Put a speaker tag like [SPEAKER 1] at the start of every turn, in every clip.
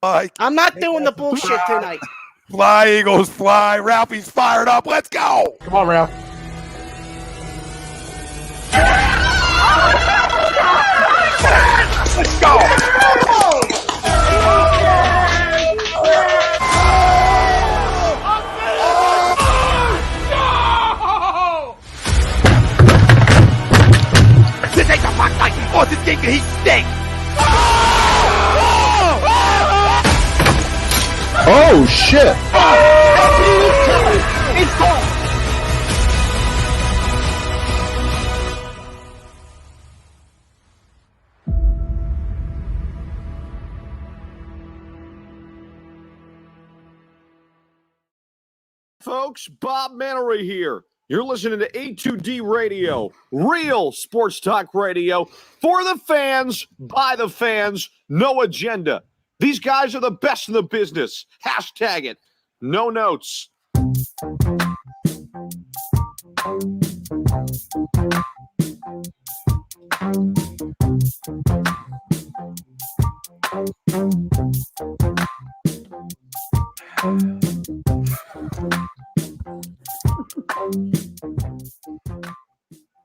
[SPEAKER 1] I'm not doing the bullshit tonight.
[SPEAKER 2] Fly, Eagles, fly. Ralphie's fired up. Let's go.
[SPEAKER 3] Come on, Ralph.
[SPEAKER 2] Let's go. This ain't the Fox night. Oh, this game, he stinks.
[SPEAKER 3] Oh, shit.
[SPEAKER 1] It's gone.
[SPEAKER 4] Folks, Bob Mannery here. You're listening to A2D Radio, real sports talk radio for the fans, by the fans, no agenda. These guys are the best in the business. Hashtag it. No notes.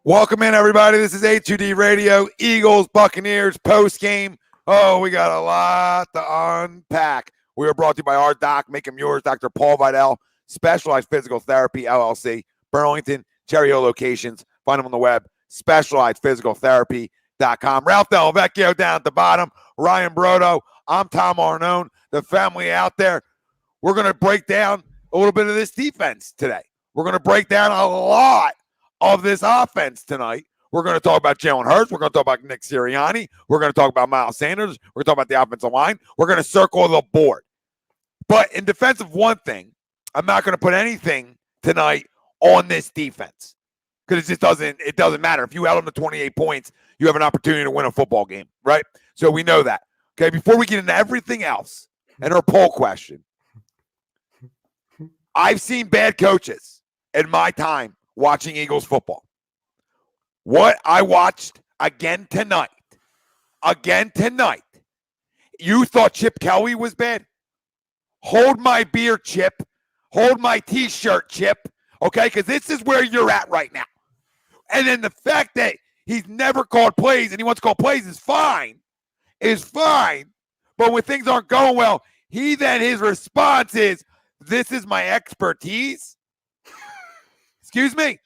[SPEAKER 2] Welcome in, everybody. This is A2D Radio, Eagles, Buccaneers, Postgame. Oh, we got a lot to unpack. We are brought to you by our doc, make him yours, Dr. Paul Vidal, Specialized Physical Therapy, LLC, Burlington, Cherry Hill locations. Find them on the web, specializedphysicaltherapy.com. Ralph Del Vecchio down at the bottom, Ryan Brodo. I'm Tom Arnone, the family out there. We're going to break down a little bit of this defense today. We're going to break down a lot of this offense tonight. We're going to talk about Jalen Hurts. We're going to talk about Nick Sirianni. We're going to talk about Miles Sanders. We're going to talk about the offensive line. We're going to circle the board. But in defense of one thing, I'm not going to put anything tonight on this defense because it doesn't matter. If you held them to 28 points, you have an opportunity to win a football game, right? So we know that. Okay, before we get into everything else and our poll question, I've seen bad coaches in my time watching Eagles football. What I watched again tonight, you thought Chip Kelly was bad? Hold my beer, Chip. Hold my T-shirt, Chip. Okay, because this is where you're at right now. And then the fact that he's never called plays and he wants to call plays is fine. But when things aren't going well, his response is, this is my expertise. Excuse me?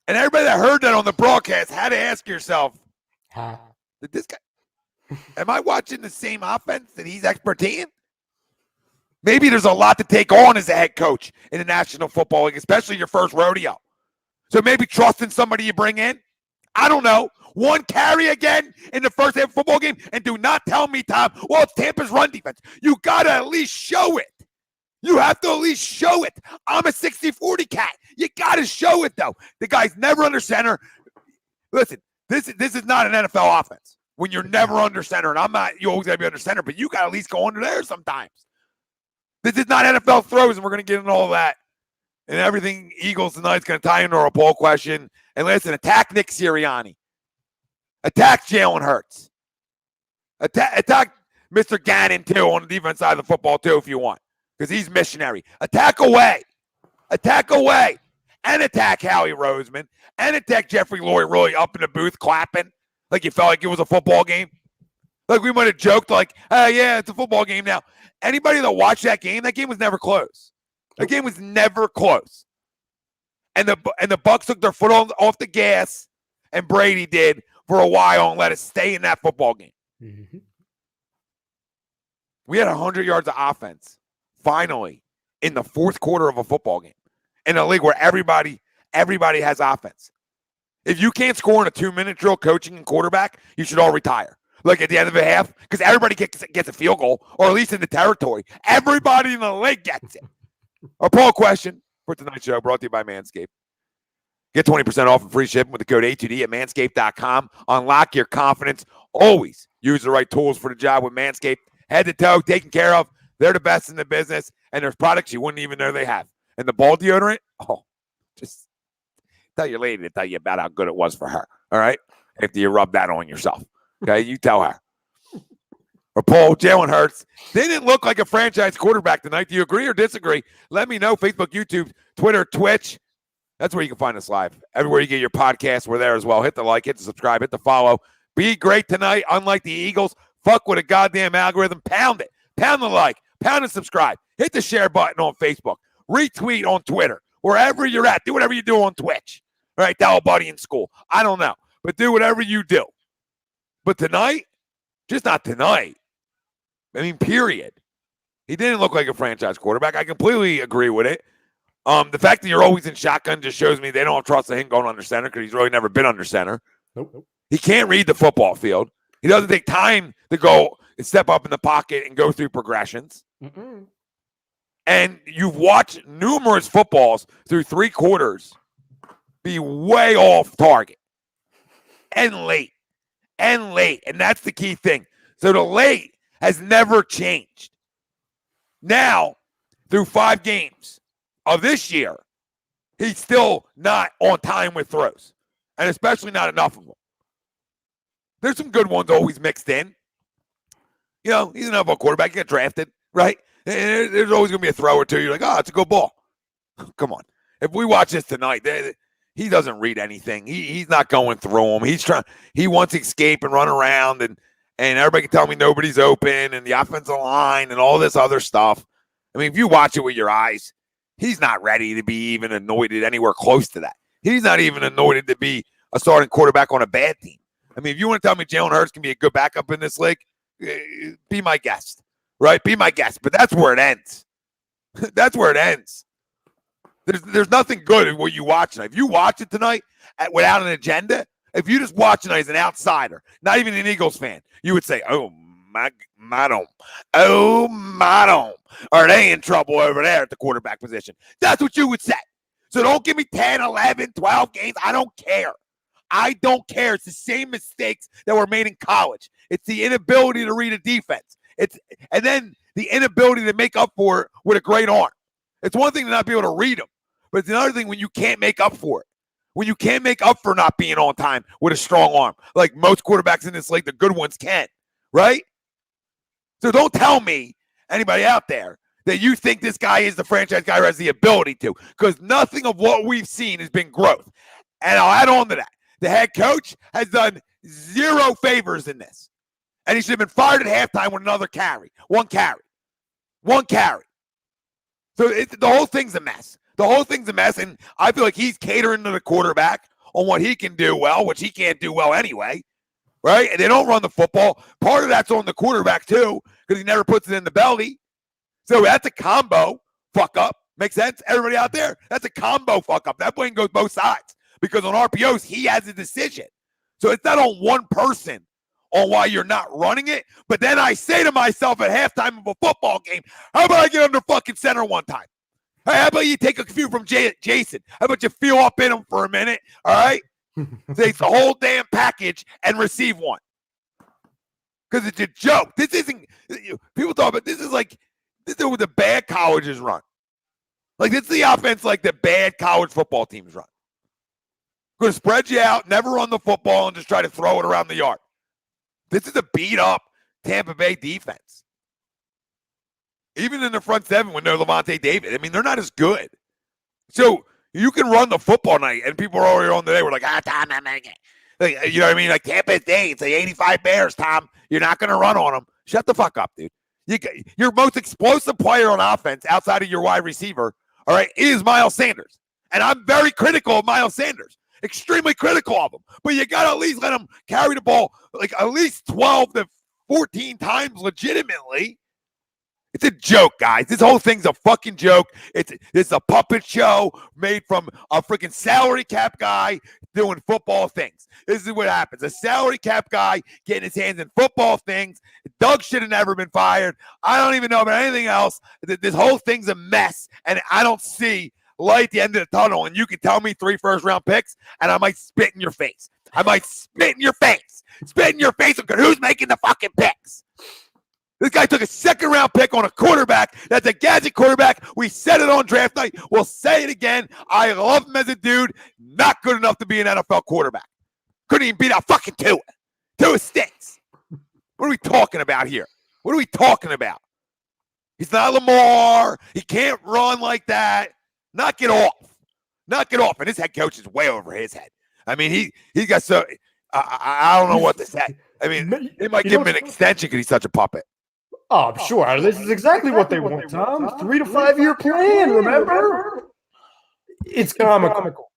[SPEAKER 2] And everybody that heard that on the broadcast had to ask yourself, did this guy, am I watching the same offense that he's expertise in? Maybe there's a lot to take on as a head coach in the National Football League, especially your first rodeo. So maybe trusting somebody you bring in. I don't know. One carry again in the first half football game, and do not tell me, Tom, well, it's Tampa's run defense. You got to at least show it. You have to at least show it. I'm a 60-40 cat. You got to show it, though. The guy's never under center. Listen, this is not an NFL offense when you're never under center. And I'm not, you always got to be under center, but you got to at least go under there sometimes. This is not NFL throws, and we're going to get into all that. And everything Eagles tonight is going to tie into our poll question. And listen, attack Nick Sirianni. Attack Jalen Hurts. Attack Mr. Gannon, too, on the defense side of the football, too, if you want. Because he's missionary. Attack away. And attack Howie Roseman. And attack Jeffrey Lurie really up in the booth clapping like you felt like it was a football game. Like we might have joked like, oh, yeah, it's a football game now. Anybody that watched that game was never close. The game was never close. And the Bucs took their foot off the gas, and Brady did for a while and let us stay in that football game. Mm-hmm. We had 100 yards of offense. Finally, in the fourth quarter of a football game, in a league where everybody has offense. If you can't score in a 2-minute drill coaching and quarterback, you should all retire. Like at the end of the half, because everybody gets a field goal, or at least in the territory. Everybody in the league gets it. Our poll question for tonight's show brought to you by Manscaped. Get 20% off and free shipping with the code A2D at Manscaped.com. Unlock your confidence. Always use the right tools for the job with Manscaped. Head to toe, taken care of. They're the best in the business, and there's products you wouldn't even know they have. And the ball deodorant, just tell your lady to tell you about how good it was for her, all right? After you rub that on yourself, okay? You tell her. or poll, Jalen Hurts didn't look like a franchise quarterback tonight. Do you agree or disagree? Let me know. Facebook, YouTube, Twitter, Twitch. That's where you can find us live. Everywhere you get your podcasts, we're there as well. Hit the like, hit the subscribe, hit the follow. Be great tonight. Unlike the Eagles, fuck with a goddamn algorithm. Pound it. Pound the like. Pound and subscribe. Hit the share button on Facebook. Retweet on Twitter. Wherever you're at. Do whatever you do on Twitch. All right, tell a buddy in school. I don't know. But do whatever you do. But tonight, just not tonight. I mean, period. He didn't look like a franchise quarterback. I completely agree with it. The fact that you're always in shotgun just shows me they don't have trust in him going under center because he's really never been under center.
[SPEAKER 3] Nope.
[SPEAKER 2] He can't read the football field. He doesn't take time to go and step up in the pocket and go through progressions.
[SPEAKER 3] Mm-mm.
[SPEAKER 2] And you've watched numerous footballs through 3 quarters be way off target and late. And that's the key thing. So the late has never changed. Now, through 5 games of this year, he's still not on time with throws, and especially not enough of them. There's some good ones always mixed in. You know, he's an NFL quarterback. He got drafted, right? And there's always going to be a throw or two. You're like, oh, it's a good ball. Come on. If we watch this tonight, he doesn't read anything. He's not going through them. He wants to escape and run around, and everybody can tell me nobody's open and the offensive line and all this other stuff. I mean, if you watch it with your eyes, he's not ready to be even anointed anywhere close to that. He's not even anointed to be a starting quarterback on a bad team. I mean, if you want to tell me Jalen Hurts can be a good backup in this league, be my guest, right? Be my guest. But that's where it ends. That's where it ends. There's nothing good in what you watch tonight. If you watch it tonight without an agenda, if you just watch tonight as an outsider, not even an Eagles fan, you would say, oh, my are they in trouble over there at the quarterback position? That's what you would say. So don't give me 10, 11, 12 games. I don't care. I don't care. It's the same mistakes that were made in college. It's the inability to read a defense. And then the inability to make up for it with a great arm. It's one thing to not be able to read them, but it's another thing when you can't make up for it. When you can't make up for not being on time with a strong arm, like most quarterbacks in this league, the good ones can, right? So don't tell me, anybody out there, that you think this guy is the franchise guy who has the ability to, because nothing of what we've seen has been growth. And I'll add on to that. The head coach has done 0 favors in this. And he should have been fired at halftime with another carry. One carry. So the whole thing's a mess. The whole thing's a mess, and I feel like he's catering to the quarterback on what he can do well, which he can't do well anyway, right? And they don't run the football. Part of that's on the quarterback, too, because he never puts it in the belly. So that's a combo fuck-up. Make sense? Everybody out there? That's a combo fuck-up. That blame goes both sides, because on RPOs, he has a decision. So it's not on one person on why you're not running it, but then I say to myself at halftime of a football game, how about I get under fucking center one time? Hey, how about you take a few from Jason? How about you feel up in him for a minute, all right? Take the whole damn package and receive one. Because it's a joke. This isn't – people talk about this is what the bad colleges run. Like, this is the offense like the bad college football teams run. Going to spread you out, never run the football, and just try to throw it around the yard. This is a beat-up Tampa Bay defense. Even in the front seven with no Levante David. I mean, they're not as good. So you can run the football night, and people are already on the day. We're like, Tom, I'm not making it. Like, you know what I mean? Like Tampa Bay, it's like 85 Bears, Tom. You're not going to run on them. Shut the fuck up, dude. Your most explosive player on offense outside of your wide receiver, all right, is Miles Sanders. And I'm very critical of Miles Sanders. Extremely critical of him. But you got to at least let him carry the ball like at least 12 to 14 times legitimately. It's a joke, guys. This whole thing's a fucking joke. It's a puppet show made from a freaking salary cap guy doing football things. This is what happens. A salary cap guy getting his hands in football things. Doug should have never been fired. I don't even know about anything else. This whole thing's a mess, and I don't see light at the end of the tunnel. And you can tell me 3 first-round picks, and I might spit in your face. Spit in your face because who's making the fucking picks? This guy took a 2nd-round pick on a quarterback. That's a gadget quarterback. We said it on draft night. We'll say it again. I love him as a dude. Not good enough to be an NFL quarterback. Couldn't even beat out fucking Tua. Tua stinks. What are we talking about here? What are we talking about? He's not Lamar. He can't run like that. Knock it off. Knock it off. And his head coach is way over his head. I mean, he got so I don't know what to say. I mean, they might give him an extension because he's such a puppet.
[SPEAKER 3] Oh, I'm sure. This is exactly what they want, Tom. 3 to 5 year plan, remember? It's comical.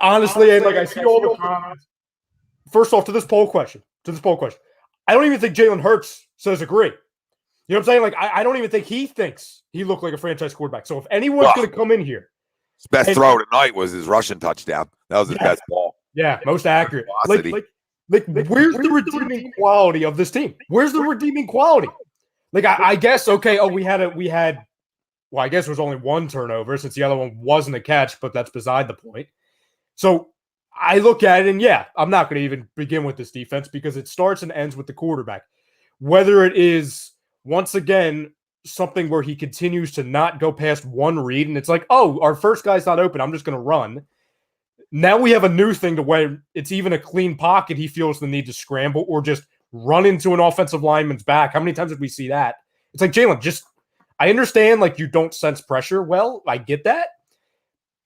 [SPEAKER 3] Honestly, and like I see all the comments. First off, to this poll question, I don't even think Jalen Hurts says agree. You know what I'm saying? Like, I don't even think he thinks he looked like a franchise quarterback. So if anyone's going to come in here.
[SPEAKER 2] His best throw tonight was his Russian touchdown. That was his best ball.
[SPEAKER 3] Yeah, most accurate. Like, where's the redeeming quality of this team? Where's the redeeming quality? Like, I guess, okay, well, I guess there was only one turnover since the other one wasn't a catch, but that's beside the point. So I look at it, and yeah, I'm not going to even begin with this defense because it starts and ends with the quarterback. Whether it is, once again, something where he continues to not go past one read, and it's like, oh, our first guy's not open, I'm just going to run. Now we have a new thing to where it's even a clean pocket. He feels the need to scramble or just run into an offensive lineman's back. How many times did we see that? It's like, Jalen, I understand, like, you don't sense pressure. Well, I get that.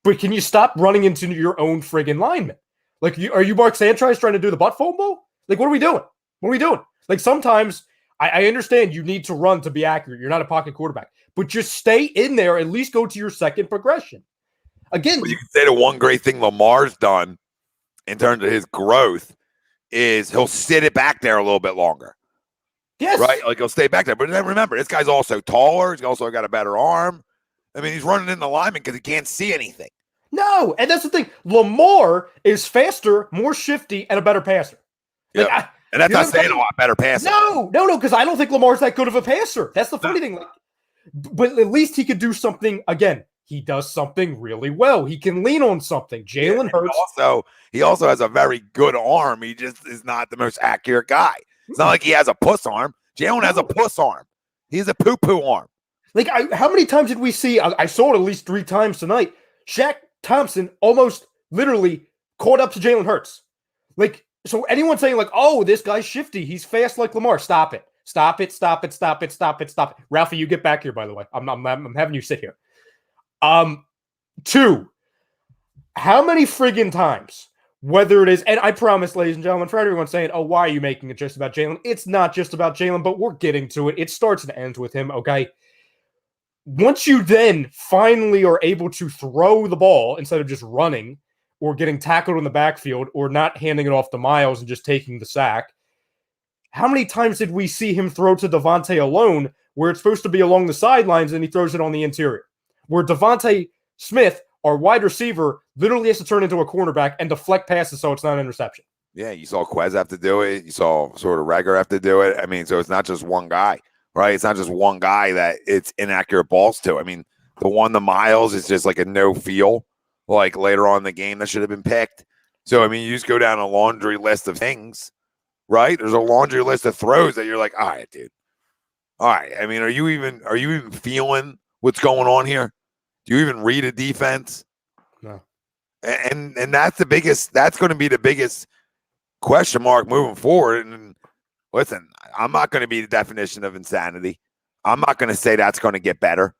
[SPEAKER 3] But can you stop running into your own friggin' lineman? Like, are you Mark Sanchez trying to do the butt fumble? Like, what are we doing? Like, sometimes I understand you need to run to be accurate. You're not a pocket quarterback. But just stay in there. At least go to your second progression. Again,
[SPEAKER 2] well, you can say the one great thing Lamar's done in terms of his growth is he'll sit it back there a little bit longer.
[SPEAKER 3] Yes.
[SPEAKER 2] Right? Like, he'll stay back there. But then remember, this guy's also taller. He's also got a better arm. I mean, he's running in the lineman because he can't see anything.
[SPEAKER 3] No, and that's the thing. Lamar is faster, more shifty, and a better passer. Like,
[SPEAKER 2] yeah. And that's not saying a lot better passer.
[SPEAKER 3] No, because I don't think Lamar's that good of a passer. That's the funny thing. Like, but at least he could do something. Again, he does something really well. He can lean on something. Jalen Hurts.
[SPEAKER 2] He also has a very good arm. He just is not the most accurate guy. It's not like he has a puss arm. Jalen has a puss arm. He has a poo-poo arm.
[SPEAKER 3] Like, how many times did we see? I saw it at least 3 times tonight. Shaq Thompson almost literally caught up to Jalen Hurts. Like, so anyone saying like, oh, this guy's shifty, he's fast like Lamar. Stop it. Ralphie, you get back here, by the way. I'm having you sit here. 2, how many friggin' times, whether it is, and I promise, ladies and gentlemen, for everyone saying, oh, why are you making it just about Jalen? It's not just about Jalen, but we're getting to it. It starts and ends with him, okay? Once you then finally are able to throw the ball instead of just running or getting tackled in the backfield or not handing it off to Miles and just taking the sack, how many times did we see him throw to Devontae alone where it's supposed to be along the sidelines and he throws it on the interior? Where Devontae Smith, our wide receiver, literally has to turn into a cornerback and deflect passes so it's not an interception.
[SPEAKER 2] Yeah, you saw Quez have to do it. You saw sort of Rager have to do it. I mean, so it's not just one guy. Right, it's not just one guy that it's inaccurate balls to. I mean, the one to Miles is just like a no feel, like later on in the game that should have been picked. So I mean, you just go down a laundry list of things, right? There's a laundry list of throws that you're like, all right, dude. All right. I mean, are you even feeling what's going on here? Do you even read a defense?
[SPEAKER 3] No.
[SPEAKER 2] And that's going to be the biggest question mark moving forward. And listen, I'm not going to be the definition of insanity. I'm not going to say that's going to get better.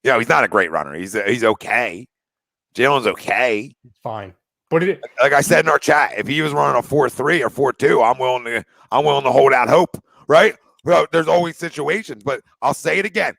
[SPEAKER 2] You know, he's not a great runner. He's okay. Jalen's okay.
[SPEAKER 3] Fine. But
[SPEAKER 2] like I said in our chat, if he was running a 4.3 or 4.2, I'm willing to hold out hope, right? Well, there's always situations, but I'll say it again.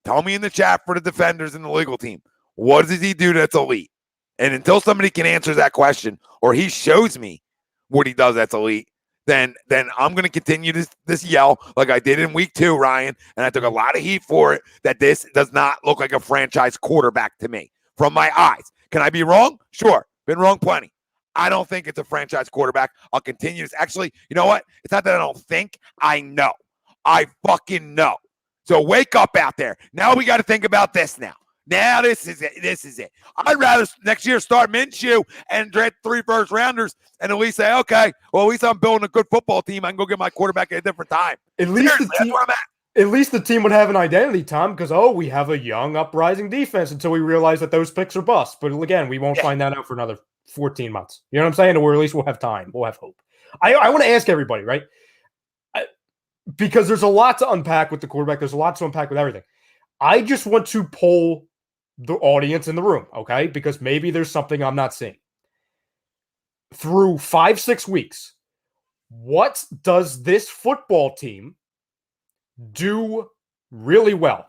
[SPEAKER 2] Tell me in the chat for the defenders and the legal team, what does he do that's elite? And until somebody can answer that question or he shows me what he does that's elite, then I'm going to continue this yell like I did in week 2, Ryan, and I took a lot of heat for it, that this does not look like a franchise quarterback to me from my eyes. Can I be wrong? Sure. Been wrong plenty. I don't think it's a franchise quarterback. I'll continue this. Actually, you know what? It's not that I don't think. I know. I fucking know. So wake up out there. Now we got to think about this now. Now this is it. I'd rather next year start Minshew and draft 3 first-rounders and at least say, okay, well, at least I'm building a good football team. I can go get my quarterback at a different time.
[SPEAKER 3] At least the team would have an identity, Tom, because, we have a young, uprising defense until we realize that those picks are busts. But again, we won't find that out for another 14 months. You know what I'm saying? Or at least we'll have time. We'll have hope. I want to ask everybody, right? because there's a lot to unpack with the quarterback. There's a lot to unpack with everything. I just want to poll the audience in the room, okay? Because maybe there's something I'm not seeing. Through 5-6 weeks, what does this football team do really well?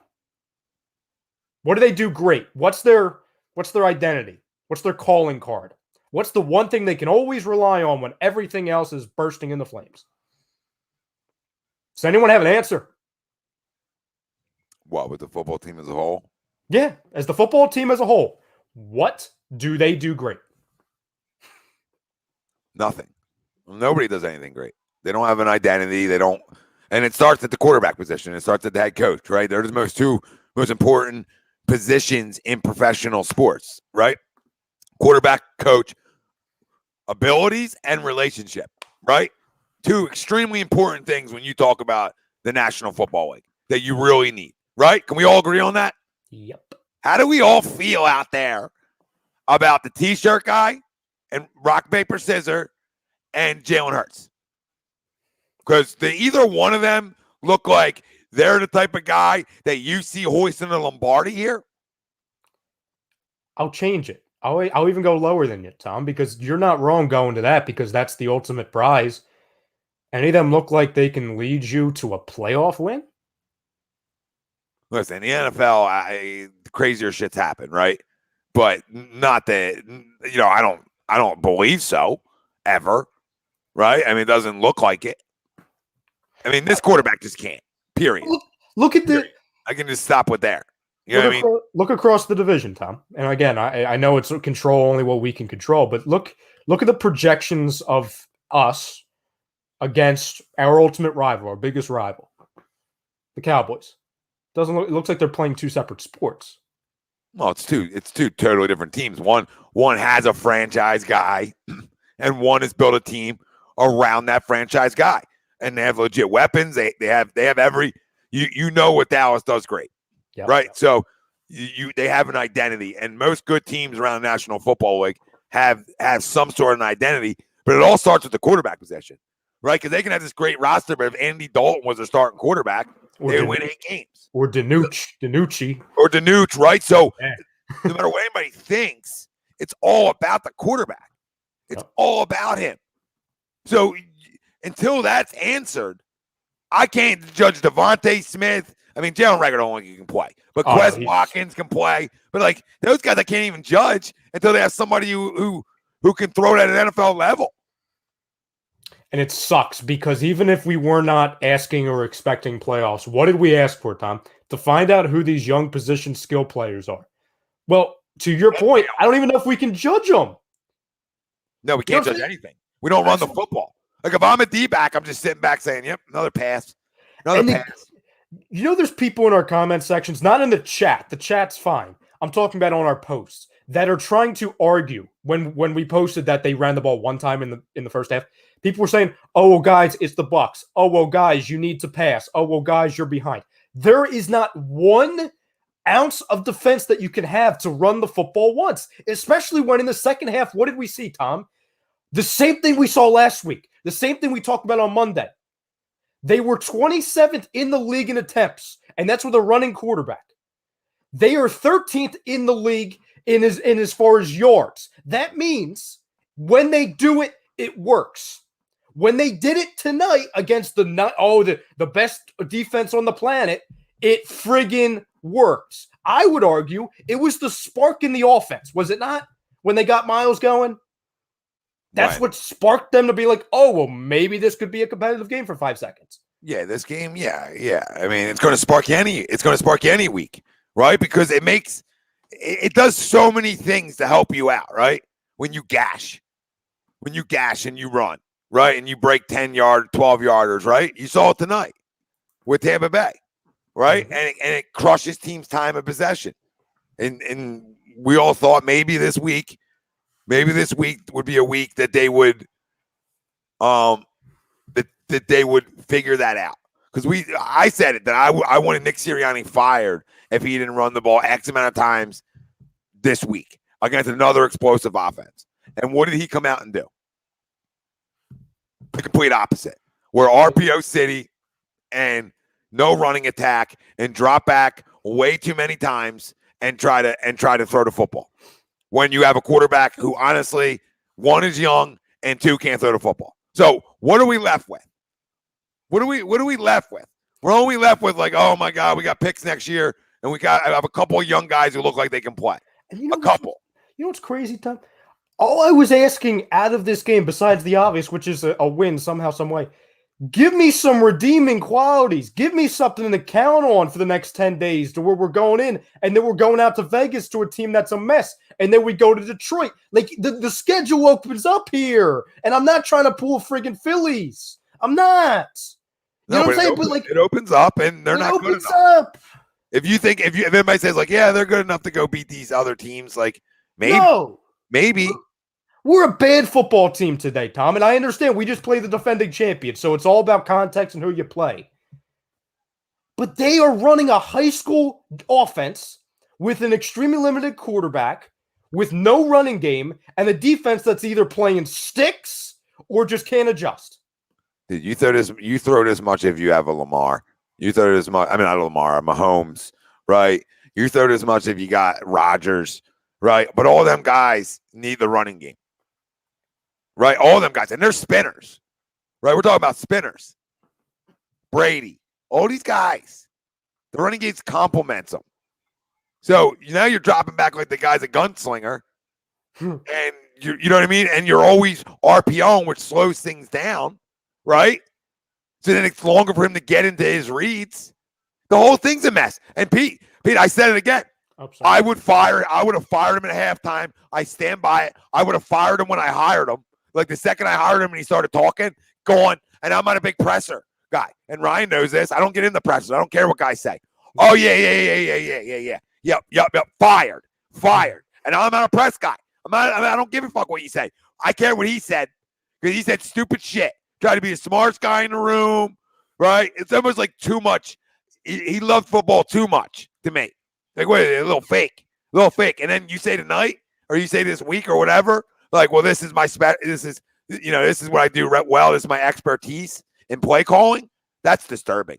[SPEAKER 3] What do they do great? What's their identity? What's their calling card? What's the one thing they can always rely on when everything else is bursting into flames? Does anyone have an answer?
[SPEAKER 2] What, with the football team as a whole?
[SPEAKER 3] Yeah, as the football team as a whole, what do they do great?
[SPEAKER 2] Nothing. Nobody does anything great. They don't have an identity. They don't, and it starts at the quarterback position. It starts at the head coach, right? They're the two most important positions in professional sports, right? Quarterback, coach, abilities, and relationship, right? Two extremely important things when you talk about the National Football League that you really need, right? Can we all agree on that?
[SPEAKER 3] Yep.
[SPEAKER 2] How do we all feel out there about the T-shirt guy and rock, paper, scissors and Jalen Hurts? Because either one of them look like they're the type of guy that you see hoisting the Lombardi here.
[SPEAKER 3] I'll change it. I'll even go lower than you, Tom, because you're not wrong going to that, because that's the ultimate prize. Any of them look like they can lead you to a playoff win?
[SPEAKER 2] Listen, in the NFL, crazier shit's happen, right? But not that, I don't believe so, ever, right? I mean, it doesn't look like it. I mean, this quarterback just can't, period.
[SPEAKER 3] Look at the...
[SPEAKER 2] I can just stop with there. You know what I mean?
[SPEAKER 3] Look across the division, Tom. And again, I know it's control only what we can control, but look at the projections of us against our ultimate rival, our biggest rival, the Cowboys. It looks like they're playing two separate sports.
[SPEAKER 2] Well, it's two totally different teams. One has a franchise guy, and one has built a team around that franchise guy, and they have legit weapons. They have every what Dallas does great, yep. Right? So they have an identity, and most good teams around the National Football League have some sort of an identity. But it all starts with the quarterback position, right? Because they can have this great roster, but if Andy Dalton was their starting quarterback, they would win 8 games.
[SPEAKER 3] Or Danucci.
[SPEAKER 2] Or Danucci, right? So no matter what anybody thinks, it's all about the quarterback. It's all about him. So until that's answered, I can't judge Devontae Smith. I mean, Jalen Rager don't think he can play. But Quez Watkins can play. But, like, those guys I can't even judge until they have somebody who can throw it at an NFL level.
[SPEAKER 3] And it sucks because even if we were not asking or expecting playoffs, what did we ask for, Tom? To find out who these young position skill players are. Well, to your point, I don't even know if we can judge them.
[SPEAKER 2] No, we can't judge anything. We don't run the football. Like, if I'm a D-back, I'm just sitting back saying, yep, another pass. Pass.
[SPEAKER 3] There's people in our comment sections, not in the chat. The chat's fine. I'm talking about on our posts that are trying to argue when we posted that they ran the ball one time in the first half. People were saying, oh, well, guys, it's the Bucs. Oh, well, guys, you need to pass. Oh, well, guys, you're behind. There is not 1 ounce of defense that you can have to run the football once, especially when in the second half, what did we see, Tom? The same thing we saw last week. The same thing we talked about on Monday. They were 27th in the league in attempts, and that's with a running quarterback. They are 13th in the league in as far as yards. That means when they do it, it works. When they did it tonight against the best defense on the planet, it friggin' works. I would argue it was the spark in the offense, was it not? When they got Miles going? That's what sparked them to be like, oh, well, maybe this could be a competitive game for 5 seconds.
[SPEAKER 2] Yeah, this game, yeah. I mean, it's going to spark you any week, right? Because it does so many things to help you out, right? When you gash and you run, right? And you break 10-yard, 12-yarders, right? You saw it tonight with Tampa Bay, right? Mm-hmm. And it crushes teams' time of possession. And we all thought maybe this week would be a week that they would that they would figure that out. Because I said it that I wanted Nick Sirianni fired if he didn't run the ball X amount of times this week against another explosive offense. And what did he come out and do? The complete opposite. We're RPO City. and no running attack and drop back way too many times and try to throw the football. When you have a quarterback who honestly, one is young and two can't throw the football. So what are we left with? What are we left with? We're only left with like, oh my God, we got picks next year, and I have a couple of young guys who look like they can play.
[SPEAKER 3] And you know
[SPEAKER 2] a couple.
[SPEAKER 3] You know what's crazy, Tom? All I was asking out of this game, besides the obvious, which is a win somehow, some way, give me some redeeming qualities. Give me something to count on for the next 10 days to where we're going in, and then we're going out to Vegas to a team that's a mess, and then we go to Detroit. Like, the schedule opens up here, and I'm not trying to pull friggin' Phillies. I'm not. You know what I'm saying? But like,
[SPEAKER 2] it opens up, and they're not good enough. If everybody says like, yeah, they're good enough to go beat these other teams, like maybe.
[SPEAKER 3] We're a bad football team today, Tom, and I understand we just play the defending champion, so it's all about context and who you play. But they are running a high school offense with an extremely limited quarterback, with no running game, and a defense that's either playing sticks or just can't adjust.
[SPEAKER 2] Dude, you throw this much if you have a Lamar. You throw this much. I mean, not a Lamar, Mahomes, right? You throw this much if you got Rodgers, right? But all them guys need the running game. Right, all them guys, and they're spinners, right? We're talking about spinners. Brady, all these guys, the running game complements them. So now you're dropping back like the guy's a gunslinger, and you know what I mean. And you're always RPOing, which slows things down, right? So then it's longer for him to get into his reads. The whole thing's a mess. And Pete, I said it again. I would have fired him at halftime. I stand by it. I would have fired him when I hired him. Like the second I hired him and he started talking, going, and I'm not a big presser guy. And Ryan knows this. I don't get in the pressers. I don't care what guys say. Oh, yeah. Yep. Fired. And I'm not a press guy. I don't give a fuck what you say. I care what he said because he said stupid shit. Tried to be the smartest guy in the room, right? It's almost like too much. He loved football too much to me. Like, what, a little fake. And then you say tonight or you say this week or whatever, like, well, this is this is what I do well. This is my expertise in play calling. That's disturbing.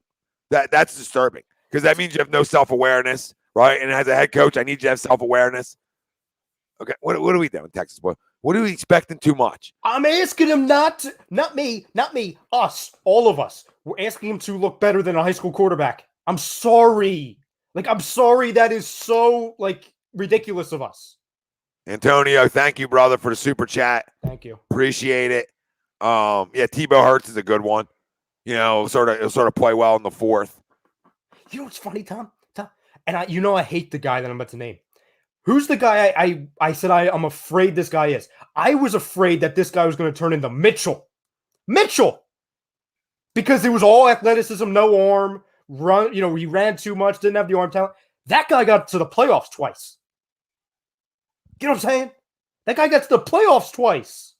[SPEAKER 2] That's disturbing because that means you have no self-awareness, right? And as a head coach, I need you to have self-awareness. Okay, what are we doing, Texas boy? What are we expecting too much?
[SPEAKER 3] I'm asking him not me, us, all of us. We're asking him to look better than a high school quarterback. I'm sorry. I'm sorry that is so, ridiculous of us.
[SPEAKER 2] Antonio, thank you, brother, for the super chat.
[SPEAKER 3] Thank you.
[SPEAKER 2] Appreciate it. Tebow Hurts is a good one. You know, sort of play well in the fourth.
[SPEAKER 3] You know what's funny, Tom? And I hate the guy that I'm about to name. Who's the guy I said I'm afraid this guy is? I was afraid that this guy was going to turn into Mitchell. Because it was all athleticism, no arm, run, he ran too much, didn't have the arm talent. That guy got to the playoffs twice. You know what I'm saying? That guy got to the playoffs twice.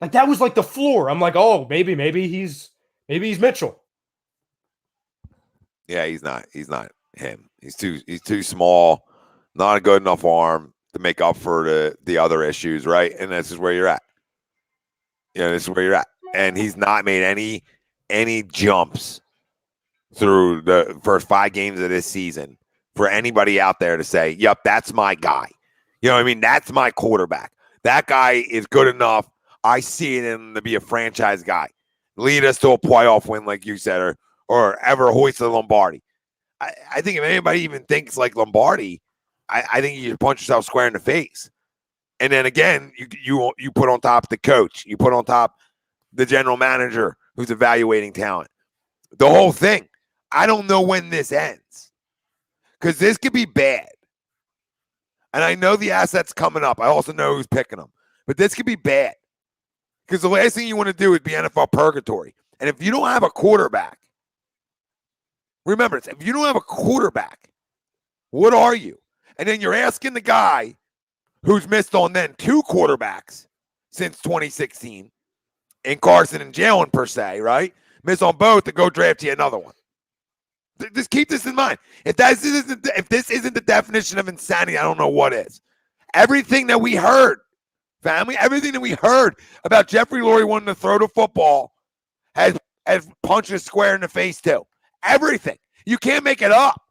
[SPEAKER 3] That was the floor. I'm like, oh, maybe he's Mitchell.
[SPEAKER 2] Yeah, he's not him. He's too small, not a good enough arm to make up for the other issues, right? And this is where you're at. This is where you're at. And he's not made any jumps through the first 5 games of this season for anybody out there to say, yep, that's my guy. You know what I mean? That's my quarterback. That guy is good enough. I see it in him to be a franchise guy. Lead us to a playoff win, like you said, or ever hoist the Lombardi. I think if anybody even thinks like Lombardi, I think you punch yourself square in the face. And then again, you put on top the coach. You put on top the general manager who's evaluating talent. The whole thing. I don't know when this ends. Because this could be bad. And I know the asset's coming up. I also know who's picking them. But this could be bad. Because the last thing you want to do is be NFL purgatory. And if you don't have a quarterback, remember this, if you don't have a quarterback, what are you? And then you're asking the guy who's missed on then 2 quarterbacks since 2016, and Carson and Jalen per se, right? Miss on both to go draft you another one. Just keep this in mind. If this isn't the definition of insanity, I don't know what is. Everything that we heard, family, everything that we heard about Jeffrey Lurie wanting to throw the football has and punching a square in the face too. Everything. You can't make it up.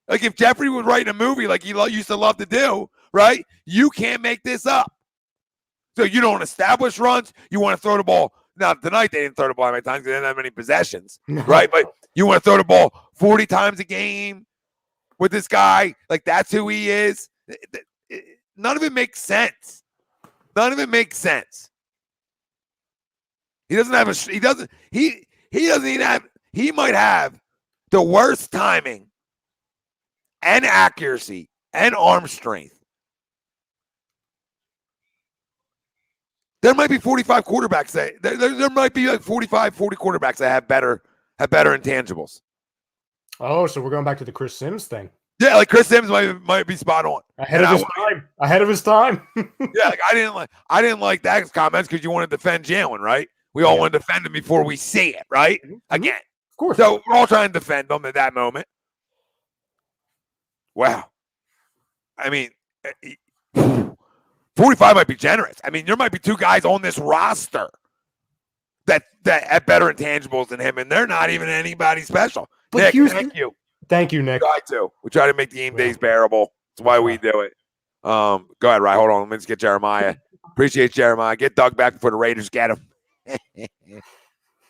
[SPEAKER 2] Like if Jeffrey was writing a movie like he used to love to do, right? You can't make this up. So you don't establish runs. You want to throw the ball. Now, tonight they didn't throw the ball many times because they didn't have many possessions, right? But you want to throw the ball 40 times a game with this guy. Like, that's who he is. None of it makes sense. None of it makes sense. He doesn't have he doesn't even have, he might have the worst timing and accuracy and arm strength. There might be 45 quarterbacks that there might be like 45, 40 quarterbacks that have better intangibles.
[SPEAKER 3] Oh, so we're going back to the Chris Sims thing.
[SPEAKER 2] Yeah, like Chris Sims might be spot on.
[SPEAKER 3] Ahead of his time.
[SPEAKER 2] Yeah, like I didn't like Dak's comments because you want to defend Jalen, right? We all want to defend him before we see it, right?
[SPEAKER 3] Mm-hmm.
[SPEAKER 2] Again.
[SPEAKER 3] Of course.
[SPEAKER 2] So we're all trying to defend him at that moment. Wow. I mean, 45 might be generous. I mean, there might be two guys on this roster that have better intangibles than him, and they're not even anybody special. But Nick, thank you.
[SPEAKER 3] Thank you, Nick.
[SPEAKER 2] We try to make the game days bearable. That's why we do it. Go ahead, Ryan. Hold on. Let me just get Jeremiah. Appreciate Jeremiah. Get Doug back before the Raiders get him.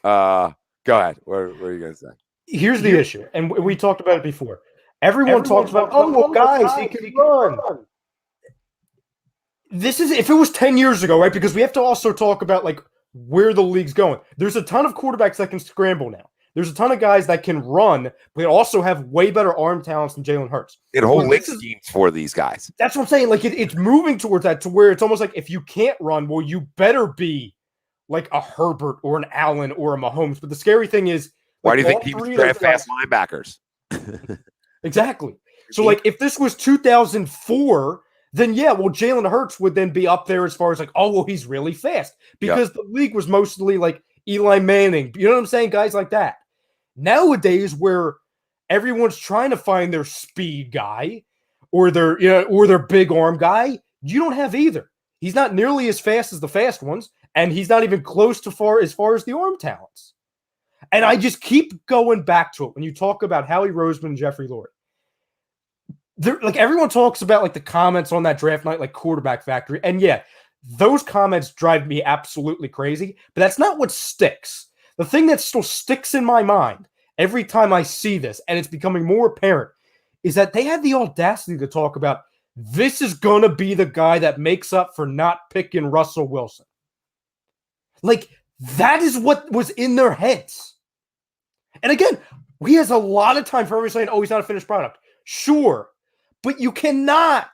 [SPEAKER 2] Go ahead. What are you going to say?
[SPEAKER 3] Here's the issue, and we talked about it before. Everyone talks about, guys, he can run. This is, if it was 10 years ago, right? Because we have to also talk about, like, where the league's going. There's a ton of quarterbacks that can scramble now. There's a ton of guys that can run, but also have way better arm talents than Jalen Hurts.
[SPEAKER 2] It whole league schemes for these guys.
[SPEAKER 3] That's what I'm saying. Like, it's moving towards that, to where it's almost like if you can't run, well, you better be like a Herbert or an Allen or a Mahomes. But the scary thing is,
[SPEAKER 2] why do you think teams draft fast linebackers?
[SPEAKER 3] Exactly. So, like, if this was 2004, then yeah, well, Jalen Hurts would then be up there as far as like, oh, well, he's really fast, because the league was mostly like Eli Manning. You know what I'm saying? Guys like that. Nowadays, where everyone's trying to find their speed guy or their big arm guy, you don't have either. He's not nearly as fast as the fast ones, and he's not even close to as far as the arm talents. And I just keep going back to it when you talk about Howie Roseman and Jeffrey Lurie. Like, everyone talks about like the comments on that draft night, like quarterback factory. And yeah, those comments drive me absolutely crazy, but that's not what sticks. The thing that still sticks in my mind every time I see this, and it's becoming more apparent, is that they had the audacity to talk about, this is going to be the guy that makes up for not picking Russell Wilson. Like, that is what was in their heads. And again, he has a lot of time for everyone saying, oh, he's not a finished product. Sure. But you cannot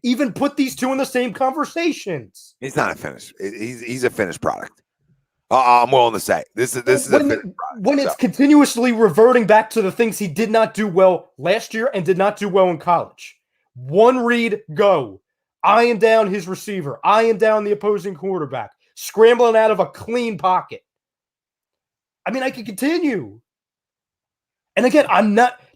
[SPEAKER 3] even put these two in the same conversations.
[SPEAKER 2] He's not a finished. He's a finished product. I'm willing to say this is a finished product.
[SPEAKER 3] When it's continuously reverting back to the things he did not do well last year and did not do well in college. One read, go. Eyeing down his receiver. Eyeing down the opposing quarterback. Scrambling out of a clean pocket. I mean, I could continue. And again,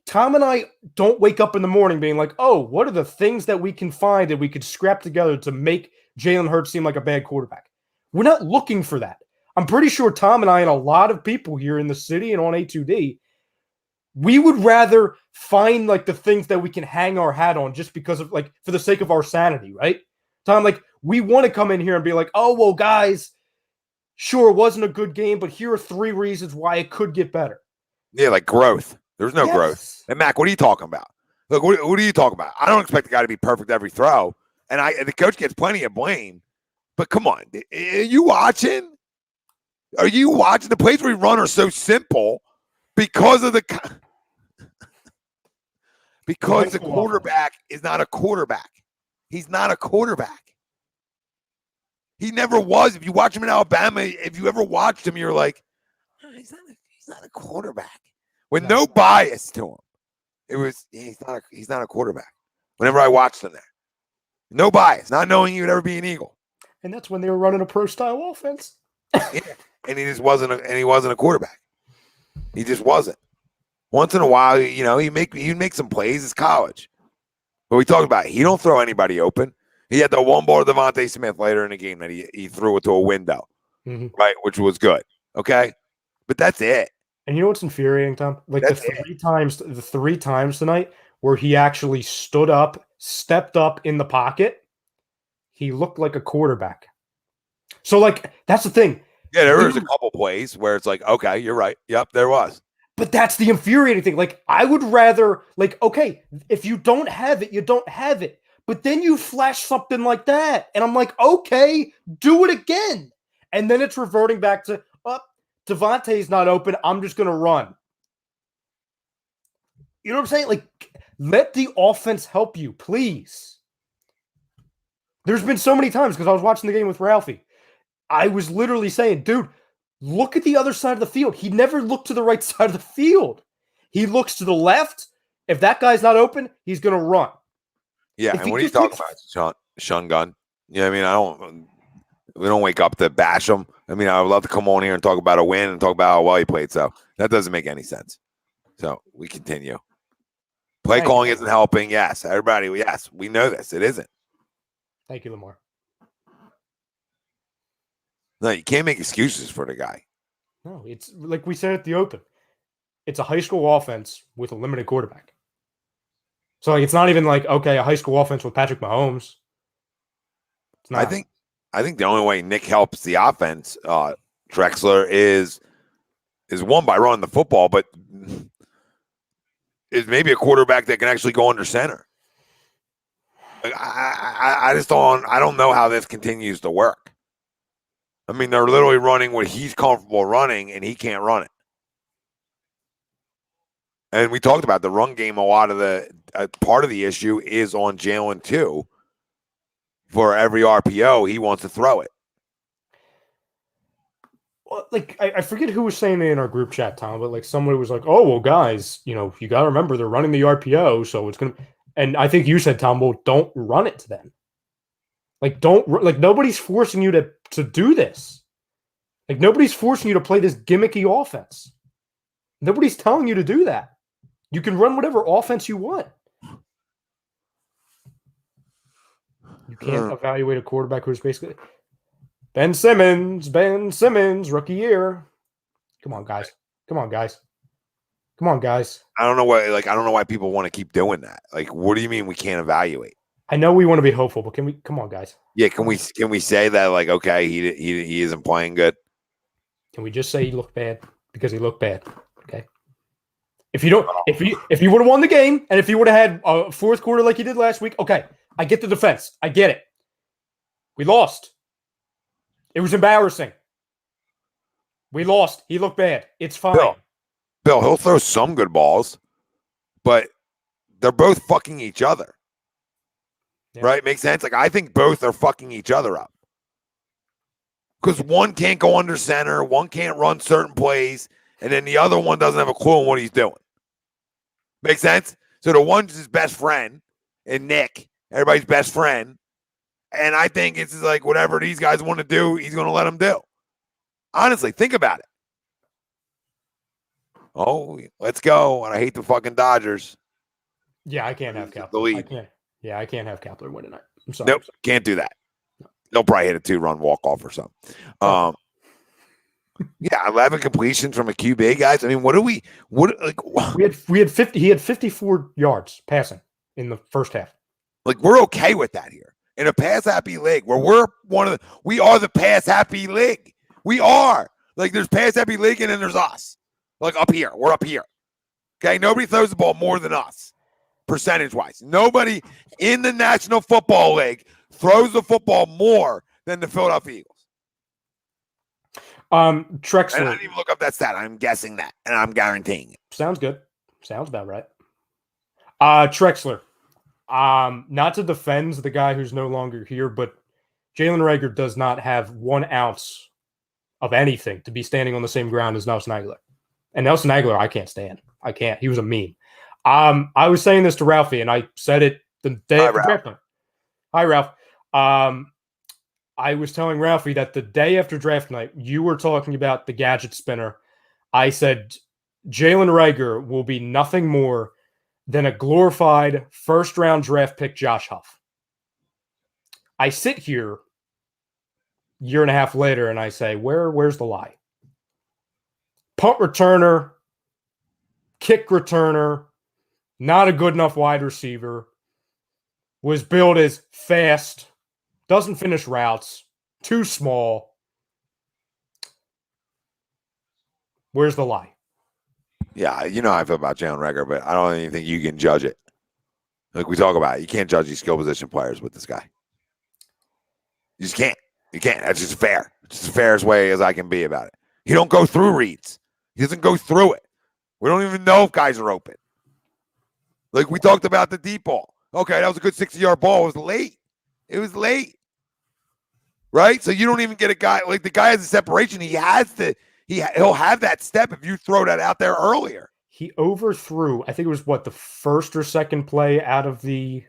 [SPEAKER 3] Tom and I don't wake up in the morning being like, oh, what are the things that we can find that we could scrap together to make Jalen Hurts seem like a bad quarterback? We're not looking for that. I'm pretty sure Tom and I and a lot of people here in the city and on A2D, we would rather find like the things that we can hang our hat on just because of, like, for the sake of our sanity, right? Tom, like, we want to come in here and be like, oh, well, guys, sure, it wasn't a good game, but here are 3 reasons why it could get better.
[SPEAKER 2] Yeah, like growth. There's no growth. And Mac, what are you talking about? Look, what are you talking about? I don't expect the guy to be perfect every throw. And the coach gets plenty of blame. But come on, are you watching? Are you watching? The plays we run are so simple because of the quarterback is not a quarterback. He's not a quarterback. He never was. If you watch him in Alabama, if you ever watched him, you're like, oh, he's not a quarterback. With no bias to him. It was, he's not a quarterback. Whenever I watched him there. No bias, not knowing he would ever be an Eagle.
[SPEAKER 3] And that's when they were running a pro-style offense.
[SPEAKER 2] Yeah. And he just wasn't a quarterback. He just wasn't. Once in a while, he'd make some plays. It's college. But we talked about it. He don't throw anybody open. He had the one ball to Devontae Smith later in the game that he threw it to a window. Mm-hmm. Right, which was good. Okay. but that's it.
[SPEAKER 3] And you know what's infuriating, Tom? Like the three times tonight where he actually stood up, stepped up in the pocket, he looked like a quarterback. So, like, that's the thing.
[SPEAKER 2] Yeah, there was a couple plays where it's like, okay, you're right. Yep, there was.
[SPEAKER 3] But that's the infuriating thing. Like, I would rather, like, okay, if you don't have it, you don't have it. But then you flash something like that. And I'm like, okay, do it again. And then it's reverting back to, Devontae's not open. I'm just going to run. You know what I'm saying? Like, let the offense help you, please. There's been so many times because I was watching the game with Ralphie. I was literally saying, dude, look at the other side of the field. He never looked to the right side of the field. He looks to the left. If that guy's not open, he's going to run.
[SPEAKER 2] Yeah, and what are you talking about, Sean Gunn? Yeah, I mean, we don't wake up to bash him. I mean, I would love to come on here and talk about a win and talk about how well he played. So that doesn't make any sense. So we continue. Play calling isn't helping. Yes, everybody. Yes, we know this. It isn't.
[SPEAKER 3] Thank you, Lamar.
[SPEAKER 2] No, you can't make excuses for the guy.
[SPEAKER 3] No, it's like we said at the open. It's a high school offense with a limited quarterback. So like, it's not even like, okay, a high school offense with Patrick Mahomes. It's not.
[SPEAKER 2] I think the only way Nick helps the offense, Drexler, is one by running the football, but is maybe a quarterback that can actually go under center. Like, I just don't know how this continues to work. I mean, they're literally running what he's comfortable running, and he can't run it. And we talked about the run game. A lot of the part of the issue is on Jalen too. For every RPO, he wants to throw it.
[SPEAKER 3] Well, like I forget who was saying it in our group chat, Tom, but like somebody was like, "Oh, well, guys, you know, you got to remember they're running the RPO, so it's gonna." And I think you said, Tom, well, don't run it to them. Like, nobody's forcing you to do this. Like, nobody's forcing you to play this gimmicky offense. Nobody's telling you to do that. You can run whatever offense you want. You can't evaluate a quarterback who's basically Ben Simmons, rookie year. Come on, guys.
[SPEAKER 2] I don't know why people want to keep doing that. Like, what do you mean we can't evaluate?
[SPEAKER 3] I know we want to be hopeful, but come on, guys?
[SPEAKER 2] Yeah, can we say that, like, okay, he isn't playing good?
[SPEAKER 3] Can we just say he looked bad because he looked bad? Okay. If you would have won the game and if you would have had a fourth quarter like you did last week, okay, I get the defense. I get it. We lost. It was embarrassing. We lost. He looked bad. It's fine.
[SPEAKER 2] Bill, he'll throw some good balls, but they're both fucking each other. Yeah. Right? Makes sense? Like, I think both are fucking each other up. Because one can't go under center, one can't run certain plays, and then the other one doesn't have a clue on what he's doing. Make sense? So the one's his best friend, and Nick, everybody's best friend. And I think it's like whatever these guys want to do, he's going to let them do. Honestly, think about it. Oh, let's go. And I hate the fucking Dodgers.
[SPEAKER 3] Yeah, I can't have Kepler.
[SPEAKER 2] The lead.
[SPEAKER 3] I can't have Kepler win tonight. I'm sorry.
[SPEAKER 2] Nope, can't do that. They'll probably hit a 2-run walk-off or something. Yeah, 11 completions from a QB, guys. I mean, we
[SPEAKER 3] had 50. He had 54 yards passing in the first half.
[SPEAKER 2] Like, we're okay with that here in a pass-happy league where we are the pass-happy league. We are. Like, there's pass-happy league and then there's us. Like, up here. We're up here. Okay? Nobody throws the ball more than us, percentage-wise. Nobody in the National Football League throws the football more than the Philadelphia Eagles.
[SPEAKER 3] Trexler.
[SPEAKER 2] And I didn't even look up that stat. I'm guessing that, and I'm guaranteeing it.
[SPEAKER 3] Sounds good. Sounds about right. Trexler. Not to defend the guy who's no longer here, but Jalen Reagor does not have 1 ounce of anything to be standing on the same ground as Nelson Aguilar. And Nelson Aguilar, I can't stand. I can't. He was a meme. I was saying this to Ralphie, and I said it the day after draft night. Hi, Ralph. I was telling Ralphie that the day after draft night, you were talking about the gadget spinner. I said Jalen Reagor will be nothing more than a glorified first-round draft pick Josh Huff. I sit here a year and a half later, and I say, where's the lie? punt returner, kick returner, not a good enough wide receiver, was billed as fast, doesn't finish routes, too small. Where's the lie?
[SPEAKER 2] Yeah, you know how I feel about Jalen Reagor, but I don't even think you can judge it. Like we talk about, you can't judge these skill position players with this guy. You just can't. You can't. That's just fair. It's just the fairest way as I can be about it. He don't go through reads. He doesn't go through it. We don't even know if guys are open. Like we talked about the deep ball. Okay, that was a good 60-yard ball. It was late. It was late. Right? So you don't even get a guy like the guy has a separation. He has to. He'll have that step if you throw that out there earlier.
[SPEAKER 3] He overthrew, I think it was the first or second play out of the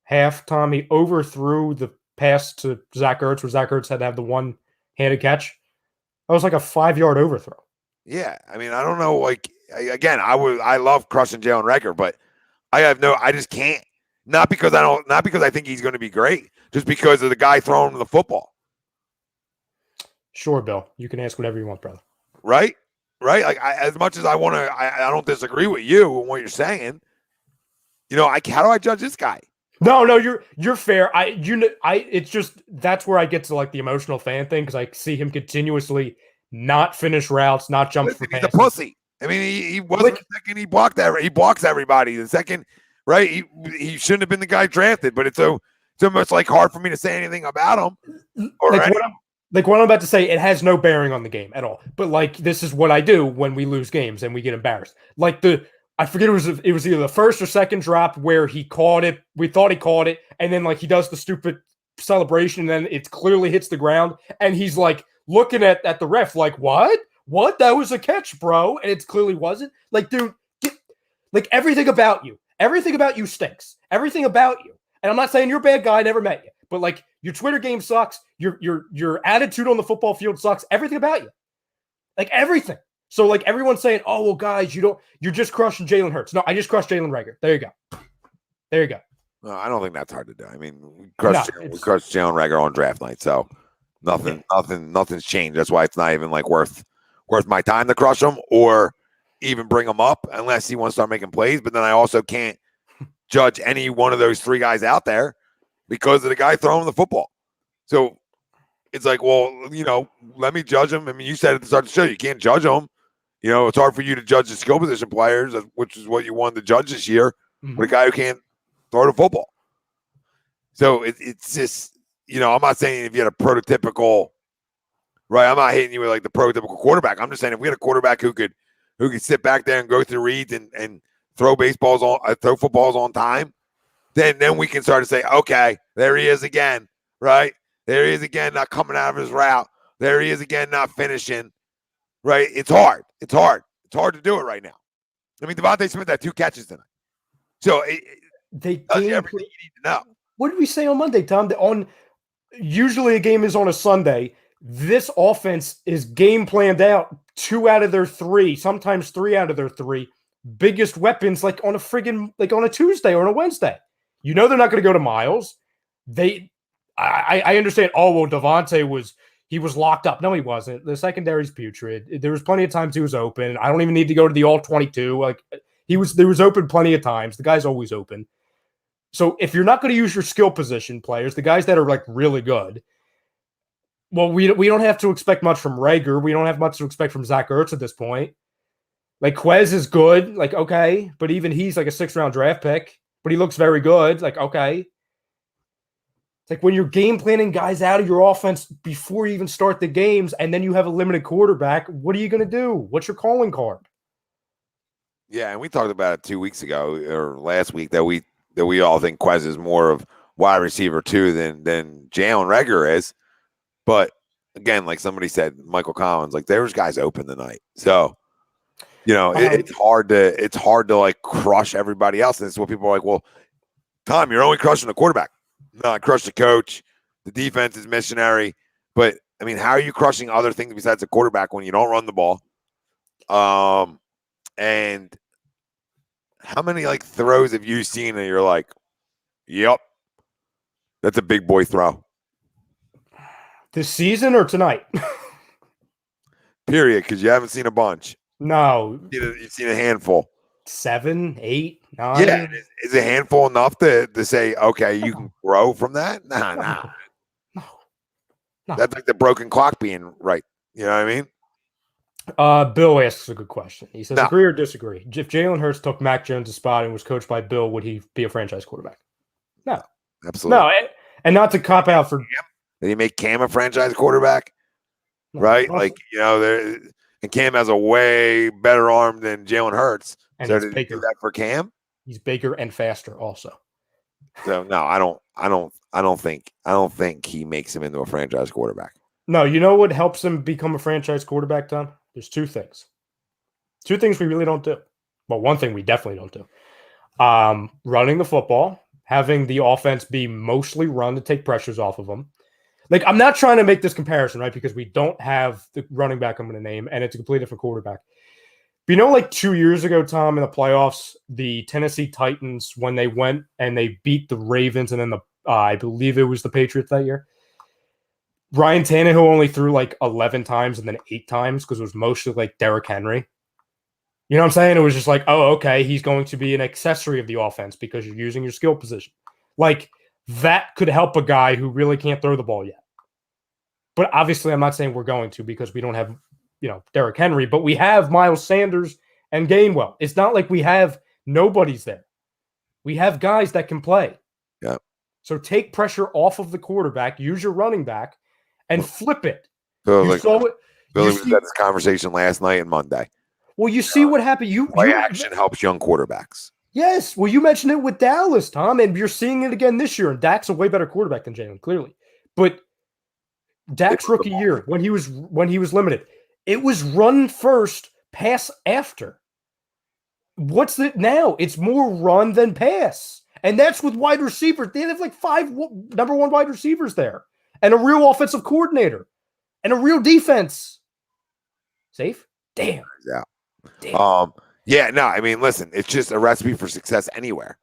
[SPEAKER 3] half, Tom. He overthrew the pass to Zach Ertz, where Zach Ertz had to have the one-handed catch. That was like a 5-yard overthrow.
[SPEAKER 2] Yeah. I mean, I don't know. Like, again, I love crushing Jalen Reagor, but I just can't. Not because I think he's going to be great, just because of the guy throwing the football.
[SPEAKER 3] Sure, Bill. You can ask whatever you want, brother.
[SPEAKER 2] Right? Like as much as I want to, I don't disagree with you and what you're saying. You know, how do I judge this guy?
[SPEAKER 3] No, you're fair. It's just that's where I get to like the emotional fan thing because I see him continuously not finish routes, not jump for passes.
[SPEAKER 2] He's a pussy. I mean, he wasn't the second. He blocked that. He blocks everybody. The second, right? He shouldn't have been the guy drafted. But it's almost like hard for me to say anything about him.
[SPEAKER 3] Like what I'm about to say, it has no bearing on the game at all. But like this is what I do when we lose games and we get embarrassed. Like I forget it was either the first or second drop where he caught it. We thought he caught it, and then like he does the stupid celebration, and then it clearly hits the ground, and he's like looking at the ref like, what? That was a catch, bro, and it clearly wasn't. Like, dude, like everything about you stinks. Everything about you, and I'm not saying you're a bad guy. I never met you. But like your Twitter game sucks, your attitude on the football field sucks, everything about you. Like everything. So like everyone's saying, "Oh, well guys, you're just crushing Jalen Hurts." No, I just crushed Jalen Reagor. There you go.
[SPEAKER 2] No, I don't think that's hard to do. I mean, we crushed Jalen Reagor on draft night, so nothing's changed. That's why it's not even like worth my time to crush him or even bring him up unless he wants to start making plays. But then I also can't judge any one of those three guys out there because of the guy throwing the football. So it's like, well, you know, let me judge him. I mean, you said at the start of the show, you can't judge them. You know, it's hard for you to judge the skill position players, which is what you wanted to judge this year, with a guy who can't throw the football. So it's just, you know, I'm not saying if you had a prototypical, right, I'm not hitting you with like the prototypical quarterback. I'm just saying if we had a quarterback who could sit back there and go through reads and throw footballs on time, then we can start to say, okay, there he is again, right? There he is again, not coming out of his route. There he is again, not finishing, right? It's hard. It's hard to do it right now. I mean, Devontae Smith had 2 catches tonight. So
[SPEAKER 3] they
[SPEAKER 2] tells you everything you need to know.
[SPEAKER 3] What did we say on Monday, Tom? Usually a game is on a Sunday. This offense is game planned out 2 out of their 3, sometimes 3 out of their 3 biggest weapons, like on a Tuesday or on a Wednesday. You know they're not going to go to Miles. I understand. Oh well, Devontae was locked up. No, he wasn't. The secondary's putrid. There was plenty of times he was open. I don't even need to go to the all 22. Like there was open plenty of times. The guy's always open. So if you're not going to use your skill position players, the guys that are like really good, well, we don't have to expect much from Reagor. We don't have much to expect from Zach Ertz at this point. Like Quez is good, like okay, but even he's like a 6th-round draft pick. But he looks very good. Like, okay. It's like when you're game planning guys out of your offense before you even start the games, and then you have a limited quarterback, what are you going to do? What's your calling card?
[SPEAKER 2] Yeah, and we talked about it 2 weeks ago or last week that we all think Quez is more of wide receiver 2 than Jalen Reagor is. But again, like somebody said, Michael Collins, like there was guys open tonight. So, you know, it's hard to like crush everybody else. And it's what people are like, well, Tom, you're only crushing the quarterback. No, I crushed the coach. The defense is missionary. But I mean, how are you crushing other things besides the quarterback when you don't run the ball? And how many like throws have you seen that you're like, yep, that's a big boy throw?
[SPEAKER 3] This season or tonight?
[SPEAKER 2] Period, because you haven't seen a bunch.
[SPEAKER 3] No.
[SPEAKER 2] You've seen a handful.
[SPEAKER 3] 7, 8, 9.
[SPEAKER 2] Yeah. Is a handful enough to say, okay, you can grow from that? Nah.
[SPEAKER 3] No.
[SPEAKER 2] That's like the broken clock being right. You know what I mean?
[SPEAKER 3] Bill asks a good question. He says,
[SPEAKER 2] No.
[SPEAKER 3] agree or disagree? If Jalen Hurts took Mac Jones' spot and was coached by Bill, would he be a franchise quarterback? No.
[SPEAKER 2] Absolutely.
[SPEAKER 3] No, and not to cop out for...
[SPEAKER 2] Did he make Cam a franchise quarterback?
[SPEAKER 3] No,
[SPEAKER 2] right?
[SPEAKER 3] also,
[SPEAKER 2] Like, and Cam has a way better arm than Jalen Hurts.
[SPEAKER 3] And
[SPEAKER 2] so
[SPEAKER 3] he's
[SPEAKER 2] did he
[SPEAKER 3] bigger.
[SPEAKER 2] do that for Cam?
[SPEAKER 3] He's bigger and faster also.
[SPEAKER 2] So no, I don't think he makes him into a franchise quarterback.
[SPEAKER 3] No, you know what helps him become a franchise quarterback, Tom? There's 2 things. 2 things we really don't do. Well, one thing we definitely don't do. Running the football, having the offense be mostly run to take pressures off of them. Like, I'm not trying to make this comparison, right? Because we don't have the running back I'm going to name, and it's a completely different quarterback. But like 2 years ago, Tom, in the playoffs, the Tennessee Titans, when they went and they beat the Ravens and then I believe it was the Patriots that year, Ryan Tannehill only threw like 11 times and then 8 times because it was mostly like Derrick Henry. You know what I'm saying? It was just like, oh, okay, he's going to be an accessory of the offense because you're using your skill position. Like, that could help a guy who really can't throw the ball yet. But obviously, I'm not saying we're going to because we don't have, Derrick Henry, but we have Miles Sanders and Gainwell. It's not like we have nobodies there. We have guys that can play.
[SPEAKER 2] Yeah.
[SPEAKER 3] So take pressure off of the quarterback, use your running back, and flip it.
[SPEAKER 2] Billy
[SPEAKER 3] You saw it.
[SPEAKER 2] was at this conversation last night and Monday.
[SPEAKER 3] Well, you see what happened.
[SPEAKER 2] Play action helps young quarterbacks.
[SPEAKER 3] Yes. Well, you mentioned it with Dallas, Tom, and you're seeing it again this year. And Dak's a way better quarterback than Jalen, clearly. But Dak's rookie year, when he was limited, it was run first, pass after. What's it now? It's more run than pass. And that's with wide receivers. They have like 5 number 1 wide receivers there. And a real offensive coordinator. And a real defense. Safe? Damn.
[SPEAKER 2] Yeah.
[SPEAKER 3] Damn.
[SPEAKER 2] Yeah, no, I mean, listen, it's just a recipe for success anywhere.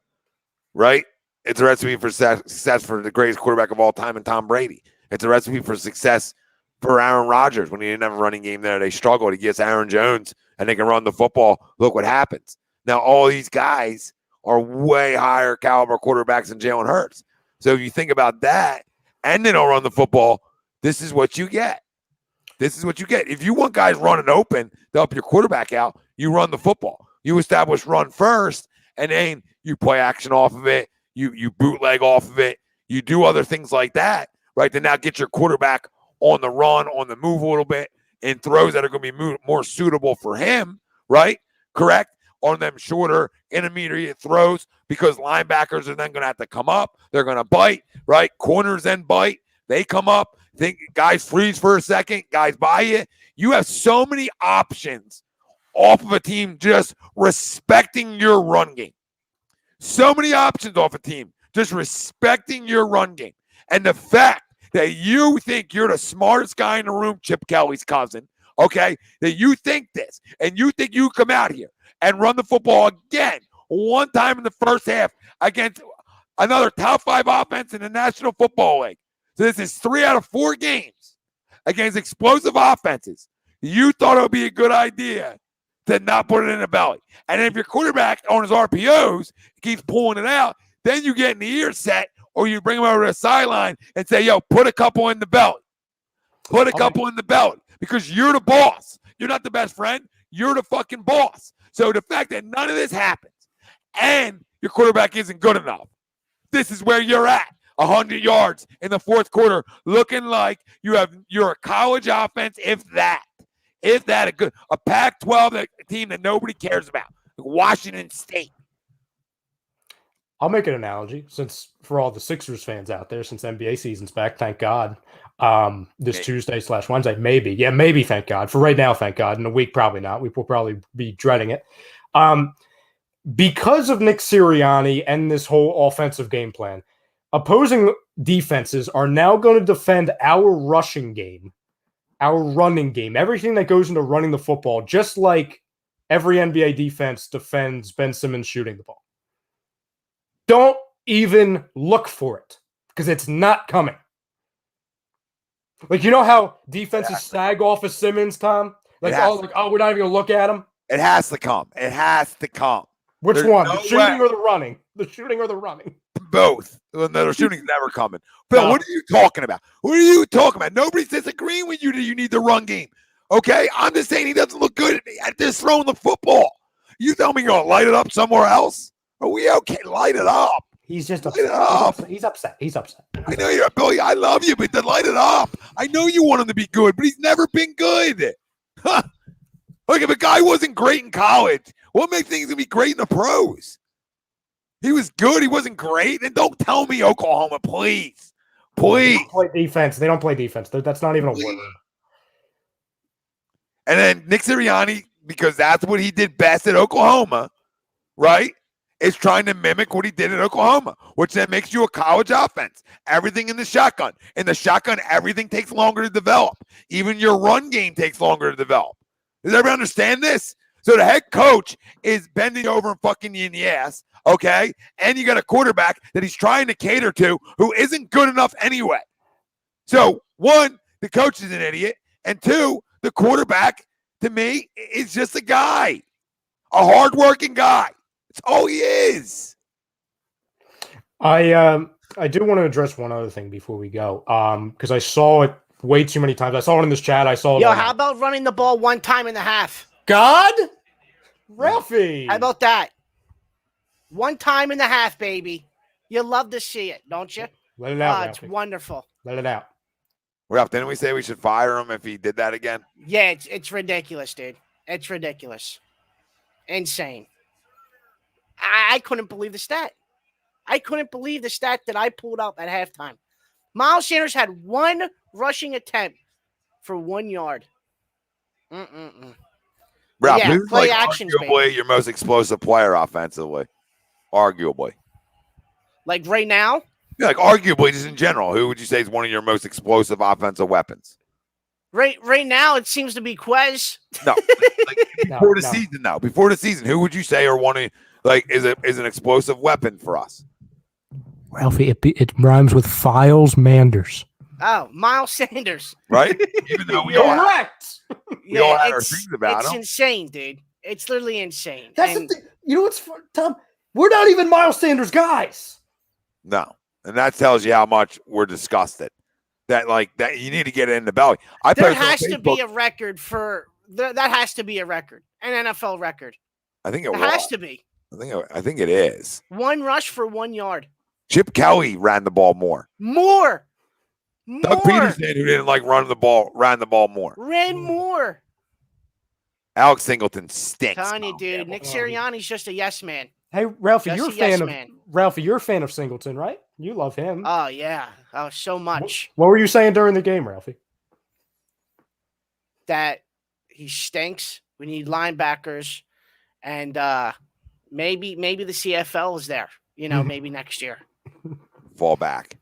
[SPEAKER 2] Right? It's a recipe for success for the greatest quarterback of all time in Tom Brady. It's a recipe for success for Aaron Rodgers. When he didn't have a running game there, they struggled. He gets Aaron Jones, and they can run the football. Look what happens. Now, all these guys are way higher caliber quarterbacks than Jalen Hurts. So if you think about that, and they don't run the football, this is what you get. This is what you get. If you want guys running open to help your quarterback out, you run the football. You establish run first, and then you play action off of it. You bootleg off of it. You do other things like that, right? To now get your quarterback on the run, on the move a little bit, and throws that are going to be more suitable for him, right? Correct? On them shorter, intermediate throws, because linebackers are then going to have to come up. They're going to bite, right? Corners then bite. They come up. Think guys freeze for a second. Guys buy you. You have so many options off of a team just respecting your run game. So many options off a team just respecting your run game. And the fact that you think you're the smartest guy in the room, Chip Kelly's cousin, okay, that you think this, and you think you come out here and run the football again one time in the first half against another top 5 offense in the National Football League. So this is 3 out of 4 games against explosive offenses. You thought it would be a good idea to not put it in the belly. And if your quarterback on his RPOs keeps pulling it out, then you get in the ear set, or you bring him over to the sideline and say, yo, put a couple in the belly. Put a couple in the belly, because you're the boss. You're not the best friend. You're the fucking boss. So the fact that none of this happens and your quarterback isn't good enough, this is where you're at. 100 yards in the fourth quarter, looking like you're a college offense, if that, a Pac-12 team that nobody cares about, like Washington State.
[SPEAKER 3] I'll make an analogy, since for all the Sixers fans out there, since NBA season's back, thank God. This Tuesday/Wednesday, maybe. Yeah, maybe, thank God. For right now, thank God. In a week, probably not. We will probably be dreading it. Because of Nick Sirianni and this whole offensive game plan, opposing defenses are now going to defend our rushing game, our running game, everything that goes into running the football, just like every NBA defense defends Ben Simmons shooting the ball. Don't even look for it, because it's not coming. Like, you know how defenses sag off of Simmons, Tom? We're not even gonna look at him.
[SPEAKER 2] It has to come. It has to come.
[SPEAKER 3] Which
[SPEAKER 2] There's
[SPEAKER 3] one?
[SPEAKER 2] no
[SPEAKER 3] The shooting
[SPEAKER 2] way.
[SPEAKER 3] or the running? The shooting or the running?
[SPEAKER 2] Both. Well, no, the shooting's never coming. Bill, what are you talking about? What are you talking about? Nobody's disagreeing with you that you need the run game. Okay? I'm just saying he doesn't look good at this throwing the football. You tell me you're going to light it up somewhere else? Are we okay? Light it up.
[SPEAKER 3] He's just
[SPEAKER 2] Light it
[SPEAKER 3] upset.
[SPEAKER 2] up.
[SPEAKER 3] He's upset. He's upset.
[SPEAKER 2] I know you're Billy. I love you, but then light it up. I know you want him to be good, but he's never been good. Huh. Look, if a guy wasn't great in college, what makes things to be great in the pros? He was good. He wasn't great. And don't tell me Oklahoma, please. Please.
[SPEAKER 3] They don't play defense. They don't play defense. That's not even a word.
[SPEAKER 2] And then Nick Sirianni, because that's what he did best at Oklahoma, right, is trying to mimic what he did at Oklahoma, which then makes you a college offense. Everything in the shotgun. In the shotgun, everything takes longer to develop. Even your run game takes longer to develop. Does everybody understand this? So the head coach is bending over and fucking you in the ass, okay? And you got a quarterback that he's trying to cater to who isn't good enough anyway. So, one, the coach is an idiot. And two, the quarterback, to me, is just a guy. A hardworking guy. That's all he is.
[SPEAKER 3] I do want to address one other thing before we go. Because I saw it way too many times. I saw it in this chat. I saw it.
[SPEAKER 1] Yo, how about running the ball 1 time in the half?
[SPEAKER 3] God? Ralphie.
[SPEAKER 1] How about that? 1 time in the half, baby. You love to see it, don't you?
[SPEAKER 3] Let it out,
[SPEAKER 1] It's wonderful.
[SPEAKER 3] Let it out.
[SPEAKER 2] Ralph, didn't we say we should fire him if he did that again?
[SPEAKER 1] Yeah, it's ridiculous, dude. It's ridiculous. Insane. I couldn't believe the stat. I couldn't believe the stat that I pulled up at halftime. Miles Sanders had 1 rushing attempt for 1 yard.
[SPEAKER 2] Ralph,
[SPEAKER 1] Yeah,
[SPEAKER 2] who's
[SPEAKER 1] play
[SPEAKER 2] like
[SPEAKER 1] actions,
[SPEAKER 2] arguably
[SPEAKER 1] baby.
[SPEAKER 2] your most explosive player offensively? Arguably.
[SPEAKER 1] Like right now?
[SPEAKER 2] Yeah, like arguably, just in general, who would you say is one of your most explosive offensive weapons?
[SPEAKER 1] Right now, it seems to be Quez.
[SPEAKER 2] No, before the season, though. Before the season, who would you say are one of is an explosive weapon for us?
[SPEAKER 5] Ralphie, it rhymes with Files Manders.
[SPEAKER 1] Oh, Miles Sanders.
[SPEAKER 2] Right? Even though we all had our things about
[SPEAKER 1] it's
[SPEAKER 2] him.
[SPEAKER 1] insane, dude. It's literally insane.
[SPEAKER 3] That's the thing. You know what's fun, Tom? We're not even Miles Sanders guys.
[SPEAKER 2] No. And that tells you how much we're disgusted. That you need to get it in the belly.
[SPEAKER 1] There has to be a record for that has to be a record. An NFL record.
[SPEAKER 2] I think it
[SPEAKER 1] has to be.
[SPEAKER 2] I think it is.
[SPEAKER 1] 1 rush for 1 yard.
[SPEAKER 2] Chip Kelly ran the ball more.
[SPEAKER 1] Doug
[SPEAKER 2] Doug Peterson, who didn't like running the ball, ran the ball more.
[SPEAKER 1] Ran more.
[SPEAKER 2] Alex Singleton stinks.
[SPEAKER 1] Telling you, dude. Nick Sirianni's just a yes man.
[SPEAKER 3] Hey, Ralphie,
[SPEAKER 1] Just
[SPEAKER 3] you're a
[SPEAKER 1] a yes
[SPEAKER 3] fan
[SPEAKER 1] man.
[SPEAKER 3] of Ralphie. You're a fan of Singleton, right? You love him.
[SPEAKER 1] Oh yeah. Oh, so much.
[SPEAKER 3] What were you saying during the game, Ralphie?
[SPEAKER 1] That he stinks. We need linebackers, and maybe the CFL is there. You know, maybe next year.
[SPEAKER 2] Fall back.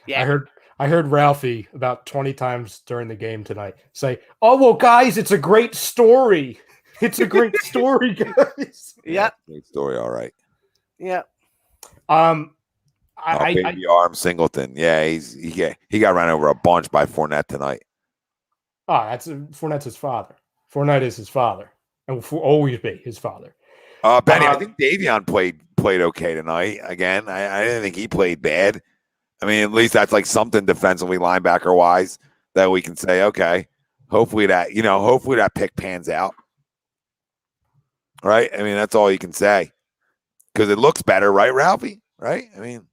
[SPEAKER 1] Yeah.
[SPEAKER 3] I heard Ralphie about 20 times during the game tonight say, "Oh well, guys, it's a great story. It's a great story, guys."
[SPEAKER 1] Yep.
[SPEAKER 2] Great story. All right.
[SPEAKER 1] Yep.
[SPEAKER 2] Baby arm Singleton. Yeah, he got ran over a bunch by Fournette tonight.
[SPEAKER 3] Fournette's his father. Fournette is his father, and will always be his father.
[SPEAKER 2] Benny, I think Davion played okay tonight. Again, I didn't think he played bad. I mean, at least that's like something defensively, linebacker wise, that we can say, okay, hopefully that pick pans out. Right? I mean, that's all you can say. Because it looks better, right, Ralphie? Right? I mean,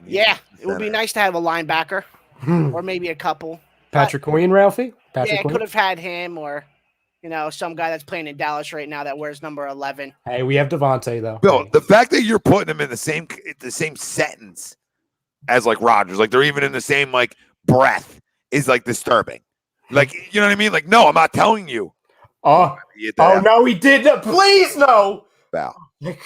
[SPEAKER 1] yeah, it would be nice to have a linebacker or maybe a couple.
[SPEAKER 3] Patrick Queen, Ralphie?
[SPEAKER 1] Queen? Could have had him or, some guy that's playing in Dallas right now that wears number 11.
[SPEAKER 3] Hey, we have Devontae, though.
[SPEAKER 2] Bill, the fact that you're putting them in the same sentence as like Rodgers, like they're even in the same like breath is like disturbing. Like, you know what I mean? Like, no, I'm not telling you.
[SPEAKER 3] Oh no, he did not. Please, no.
[SPEAKER 2] Val.
[SPEAKER 3] I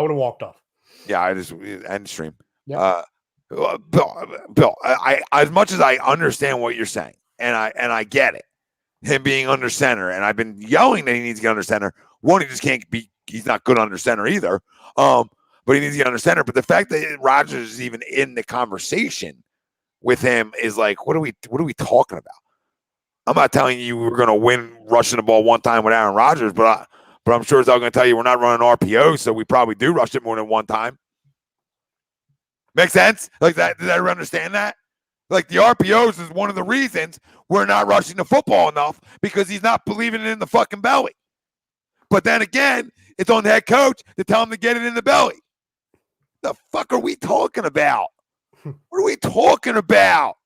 [SPEAKER 3] would have walked off.
[SPEAKER 2] Yeah, I just end stream.
[SPEAKER 3] Yep.
[SPEAKER 2] Bill, I as much as I understand what you're saying, and I get it, him being under center, and I've been yelling that he needs to get under center. One, he just can't be. He's not good under center either. But he needs to get under center. But the fact that Rodgers is even in the conversation with him is like, what are we talking about? I'm not telling you we're going to win rushing the ball one time with Aaron Rodgers, but I'm sure as I'm going to tell you we're not running RPOs, so we probably do rush it more than one time. Make sense? Like that? Did everyone understand that? Like the RPOs is one of the reasons we're not rushing the football enough because he's not believing it in the fucking belly. But then again, it's on the head coach to tell him to get it in the belly. The fuck are we talking about? What are we talking about?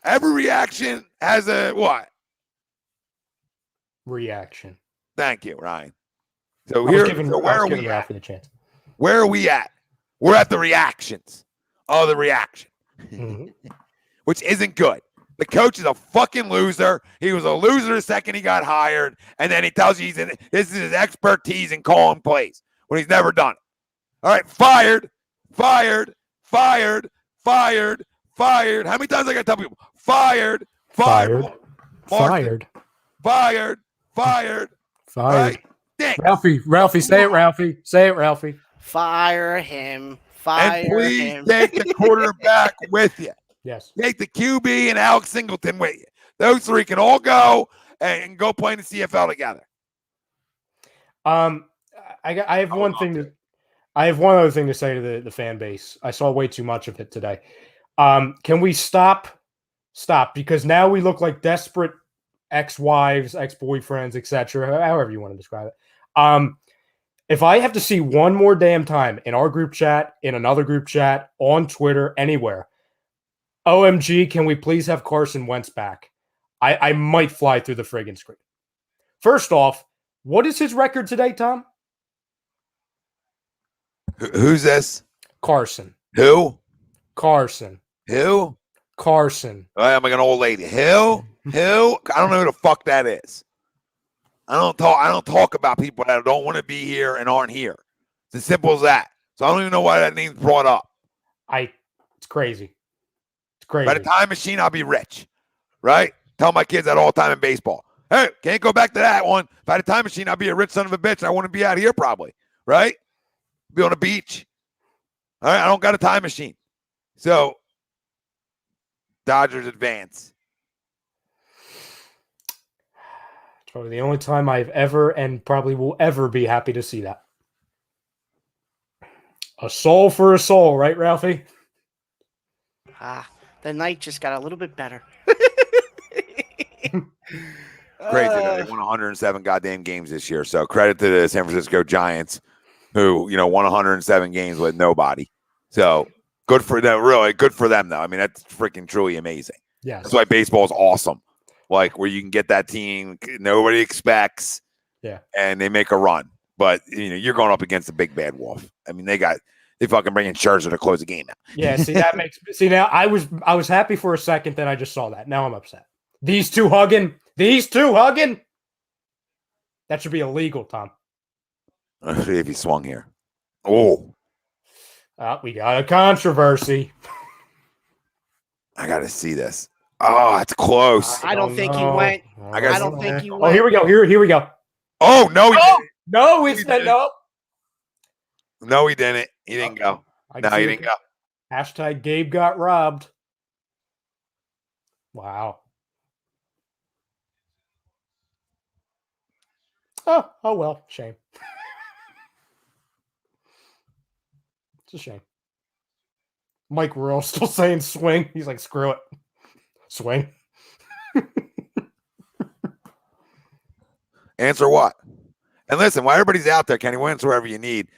[SPEAKER 2] Every reaction has a what?
[SPEAKER 3] Reaction.
[SPEAKER 2] Thank you, Ryan. So
[SPEAKER 3] I was
[SPEAKER 2] here,
[SPEAKER 3] giving
[SPEAKER 2] where are we at?
[SPEAKER 3] Ralphie the chance.
[SPEAKER 2] Where are we at? We're at the reactions of the reaction, which isn't good. The coach is a fucking loser. He was a loser the second he got hired, and then he tells you this is his expertise in calling plays when he's never done it. All right, fired. How many times I got to tell people? Fired. Right? Dang.
[SPEAKER 3] Ralphie, say it, Ralphie.
[SPEAKER 1] Fire him. Fire
[SPEAKER 2] And please
[SPEAKER 1] him.
[SPEAKER 2] take the quarterback with you.
[SPEAKER 3] Yes.
[SPEAKER 2] Take the QB and Alex Singleton with you. Those three can all go and go play in the CFL together.
[SPEAKER 3] I have one other thing to say to the fan base. I saw way too much of it today. Can we stop? Because now we look like desperate ex-wives, ex-boyfriends, etc. However you want to describe it. If I have to see one more damn time in our group chat, in another group chat, on Twitter, anywhere, OMG, can we please have Carson Wentz back? I might fly through the friggin' screen. First off, what is his record today, Tom?
[SPEAKER 2] Who's this?
[SPEAKER 3] Carson.
[SPEAKER 2] Who?
[SPEAKER 3] Carson.
[SPEAKER 2] Who?
[SPEAKER 3] Carson.
[SPEAKER 2] I'm like an old lady. Who? I don't know who the fuck that is. I don't talk about people that don't want to be here and aren't here. It's as simple as that. So I don't even know why that name's brought up.
[SPEAKER 3] It's crazy. It's crazy.
[SPEAKER 2] By the time machine, I'll be rich. Right? Tell my kids that all the time in baseball. Hey, can't go back to that one. By the time machine, I'll be a rich son of a bitch. I want to be out here probably. Right? Be on a beach. All right, I don't got a time machine. So Dodgers advance.
[SPEAKER 3] It's probably the only time I've ever and probably will ever be happy to see that. A soul for a soul, right, Ralphie?
[SPEAKER 1] The night just got a little bit better.
[SPEAKER 2] Crazy that they won 107 goddamn games this year. So credit to the San Francisco Giants, who won 107 games with nobody. So good for them. Really good for them, though. I mean, that's freaking truly amazing.
[SPEAKER 3] Yes.
[SPEAKER 2] That's why baseball is awesome. Like where you can get that team nobody expects.
[SPEAKER 3] Yeah. And
[SPEAKER 2] they make a run, but you're going up against the big bad wolf. I mean, they fucking bring in Scherzer to close the game now.
[SPEAKER 3] Yeah. Now I was happy for a second, then I just saw that. Now I'm upset. These two hugging. That should be illegal, Tom.
[SPEAKER 2] Let's see if he swung here. Oh.
[SPEAKER 3] We got a controversy.
[SPEAKER 2] I got to see this. Oh, it's close.
[SPEAKER 1] I don't think he went.
[SPEAKER 2] I
[SPEAKER 1] don't think he went.
[SPEAKER 3] Oh, here we go. Here we go.
[SPEAKER 2] Oh, no, he didn't.
[SPEAKER 3] No, it's not. No.
[SPEAKER 2] No, he didn't. He didn't go. No, he didn't go.
[SPEAKER 3] Hashtag Gabe got robbed. Wow. Oh well. Shame. It's a shame. Mike Rural still saying swing. He's like, screw it. Swing.
[SPEAKER 2] Answer what? And listen, while everybody's out there, Kenny, we'll answer wherever you need.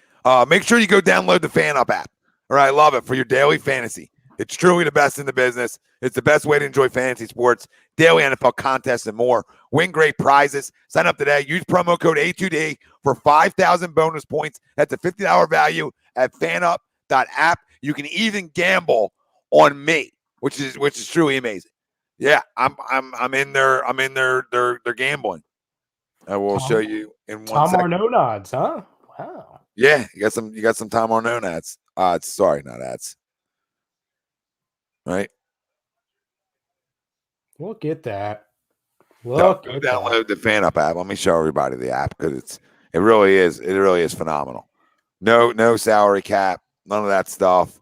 [SPEAKER 2] Make sure you go download the FanUp app. All right, love it for your daily fantasy. It's truly the best in the business. It's the best way to enjoy fantasy sports, daily NFL contests, and more. Win great prizes. Sign up today. Use promo code A2D for 5,000 bonus points. That's a $50 value at FanUp.app. You can even gamble on me, which is truly amazing. Yeah, I'm in there. I'm in there. They're gambling. I will show you in 1
[SPEAKER 3] Tom
[SPEAKER 2] second.
[SPEAKER 3] Arnaud nods, huh? Wow.
[SPEAKER 2] Yeah, you got some Tom Arnaud ads. Sorry, not ads. Right.
[SPEAKER 3] Look at that.
[SPEAKER 2] Go download the FanUp app. Let me show everybody the app because it really is phenomenal. No salary cap, none of that stuff.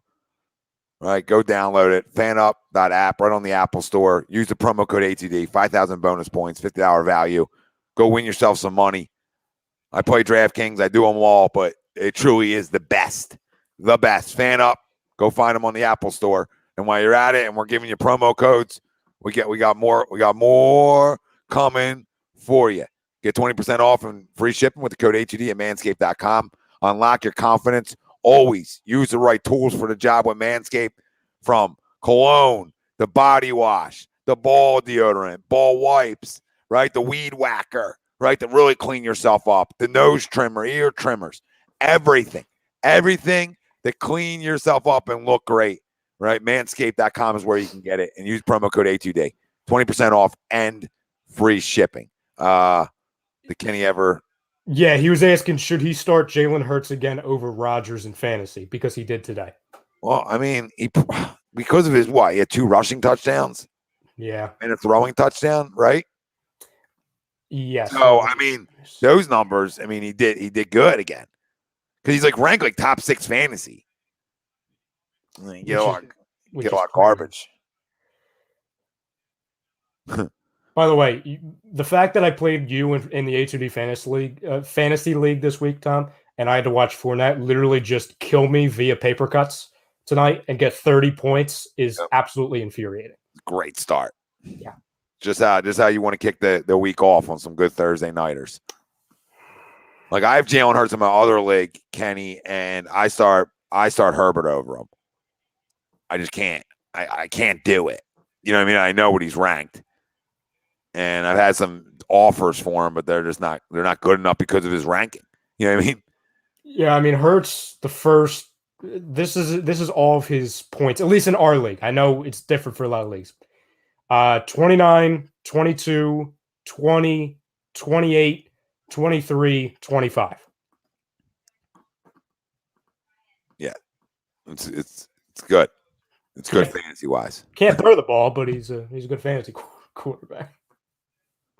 [SPEAKER 2] Right, go download it. FanUp.app right on the Apple Store. Use the promo code A2D. 5,000 bonus points, $50 value. Go win yourself some money. I play DraftKings. I do them all, but it truly is the best. The best. FanUp. Go find them on the Apple Store. And while you're at it, and we're giving you promo codes, we got more coming for you. Get 20% off and free shipping with the code A2D at manscaped.com. Unlock your confidence. Always use the right tools for the job with Manscaped, from cologne, the body wash, the ball deodorant, ball wipes, right? The weed whacker, right? To really clean yourself up. The nose trimmer, ear trimmers, everything to clean yourself up and look great, right? Manscaped.com is where you can get it, and use promo code A2D. 20% off and free shipping. Did Kenny ever?
[SPEAKER 3] Yeah, he was asking, should he start Jalen Hurts again over Rodgers in fantasy? Because he did today.
[SPEAKER 2] Well, I mean, because of his what? He had 2 rushing touchdowns.
[SPEAKER 3] Yeah.
[SPEAKER 2] And a throwing touchdown, right?
[SPEAKER 3] Yes.
[SPEAKER 2] So, I mean, those numbers, I mean, he did good again. Because he's like ranked like top 6 fantasy. I mean, get a lot of garbage.
[SPEAKER 3] By the way, the fact that I played you in the A2D fantasy league this week, Tom, and I had to watch Fournette literally just kill me via paper cuts tonight and get 30 points is absolutely infuriating.
[SPEAKER 2] Great start.
[SPEAKER 3] Yeah.
[SPEAKER 2] Just how you want to kick the week off on some good Thursday nighters. Like, I have Jalen Hurts in my other league, Kenny, and I start Herbert over him. I just can't. I can't do it. You know what I mean? I know what he's ranked. And I've had some offers for him, but they're not good enough because of his ranking. You know what I mean?
[SPEAKER 3] Yeah, I mean, Hurts, this is all of his points, at least in our league. I know it's different for a lot of leagues. 29, 22, 20, 28, 23, 25.
[SPEAKER 2] Yeah. It's good. It's good fantasy wise.
[SPEAKER 3] Can't throw the ball, but he's a good fantasy quarterback.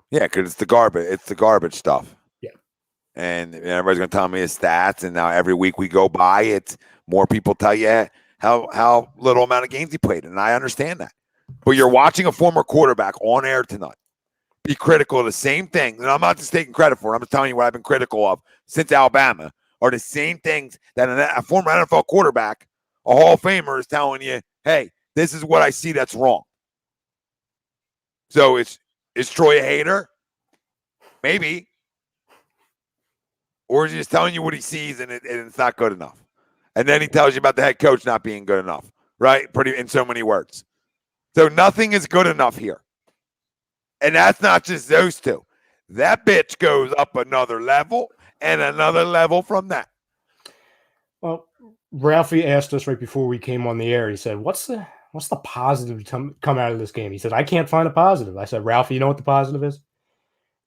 [SPEAKER 2] Yeah, because it's the garbage. It's the garbage stuff.
[SPEAKER 3] Yeah.
[SPEAKER 2] And everybody's going to tell me his stats. And now every week we go by, it's more people tell you how little amount of games he played. And I understand that. But you're watching a former quarterback on air tonight be critical of the same thing. And I'm not just taking credit for it. I'm just telling you what I've been critical of since Alabama are the same things that a former NFL quarterback, a Hall of Famer, is telling you, hey, this is what I see that's wrong. So is Troy a hater? Maybe. Or is he just telling you what he sees and it's not good enough? And then he tells you about the head coach not being good enough, right? Pretty in so many words. So nothing is good enough here. And that's not just those two. That bitch goes up another level and another level from that.
[SPEAKER 3] Well, Ralphie asked us right before we came on the air. He said, what's the positive to come out of this game? He said, I can't find a positive. I said, Ralphie, you know what the positive is?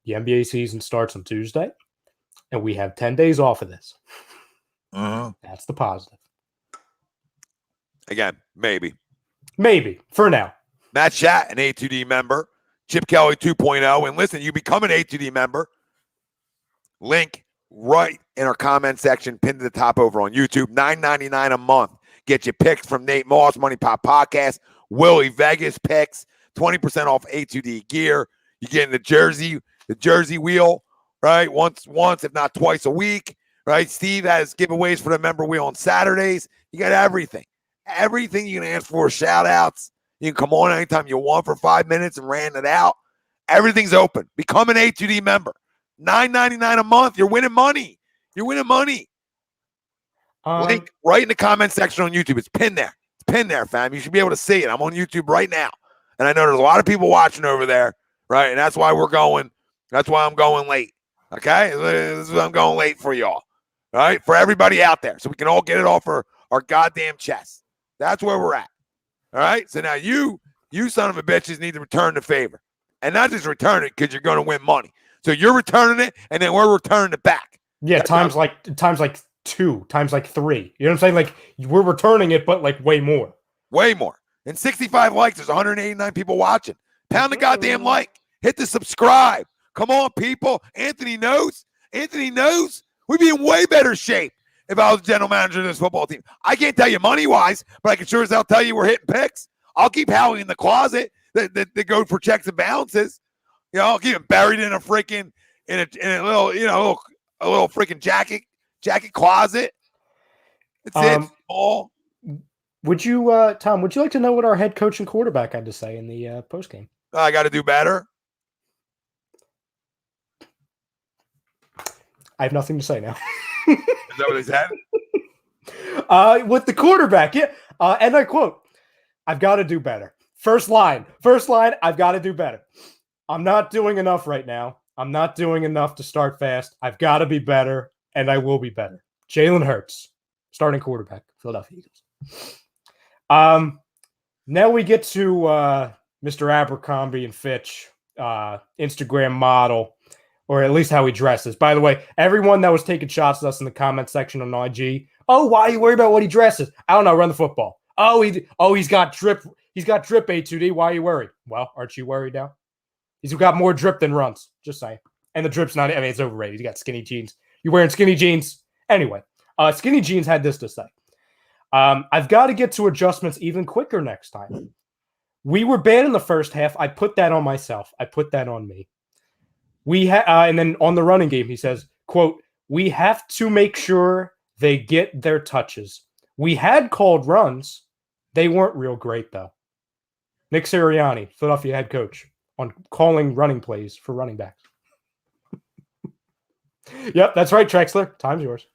[SPEAKER 3] The NBA season starts on Tuesday, and we have 10 days off of this. That's the positive.
[SPEAKER 2] Again, maybe.
[SPEAKER 3] Maybe, for now.
[SPEAKER 2] Matt Schatt, an A2D member. Chip Kelly 2.0. And listen, you become an A2D member. Link right in our comment section, pinned to the top over on YouTube. $9.99 a month. Get your picks from Nate Moss, Money Pop Podcast, Willie Vegas picks, 20% off A2D gear. You get in the jersey wheel, right? Once, if not twice a week, right? Steve has giveaways for the member wheel on Saturdays. You got everything. Everything you can ask for, shout outs. You can come on anytime you want for 5 minutes and rant it out. Everything's open. Become an A2D member. $9.99 a month. You're winning money. You're winning money. Link right in the comment section on YouTube. It's pinned there. It's pinned there, fam. You should be able to see it. I'm on YouTube right now. And I know there's a lot of people watching over there, right? And that's why I'm going late. Okay? This is why I'm going late for y'all. All right? For everybody out there. So we can all get it off our goddamn chest. That's where we're at. All right? So now you son of a bitches need to return the favor. And not just return it because you're going to win money. So you're returning it, and then we're returning it back.
[SPEAKER 3] Yeah, times like 2, times like 3. You know what I'm saying? Like, we're returning it, but like way more.
[SPEAKER 2] Way more. And 65 likes. There's 189 people watching. Pound the goddamn like. Hit the subscribe. Come on, people. Anthony knows. We'd be in way better shape if I was general manager of this football team. I can't tell you money-wise, but I can sure as hell tell you we're hitting picks. I'll keep Howie in the closet that go for checks and balances. I'll keep him buried in a freaking in a little, a little freaking jacket closet. It's it. Small.
[SPEAKER 3] Would you, Tom? Would you like to know what our head coach and quarterback had to say in the post game?
[SPEAKER 2] I got to do better.
[SPEAKER 3] I have nothing to say now.
[SPEAKER 2] Is that what he said?
[SPEAKER 3] With the quarterback, yeah. And I quote, "I've got to do better." First line, I've got to do better. I'm not doing enough right now. I'm not doing enough to start fast. I've got to be better, and I will be better. Jalen Hurts, starting quarterback, Philadelphia Eagles. Now we get to Mr. Abercrombie and Fitch, Instagram model, or at least how he dresses. By the way, everyone that was taking shots at us in the comment section on IG, oh, why are you worried about what he dresses? I don't know, run the football. He's got drip. He's got drip, A2D. Why are you worried? Well, aren't you worried now? He's got more drip than runs. Just saying. And the drip's not, it's overrated. He's got skinny jeans. You're wearing skinny jeans. Anyway, Skinny Jeans had this to say. I've got to get to adjustments even quicker next time. We were bad in the first half. I put that on myself. I put that on me. And then on the running game, he says, quote, "We have to make sure they get their touches. We had called runs. They weren't real great, though." Nick Sirianni, Philadelphia head coach, on calling running plays for running backs. Yep, that's right, Trexler. Time's yours.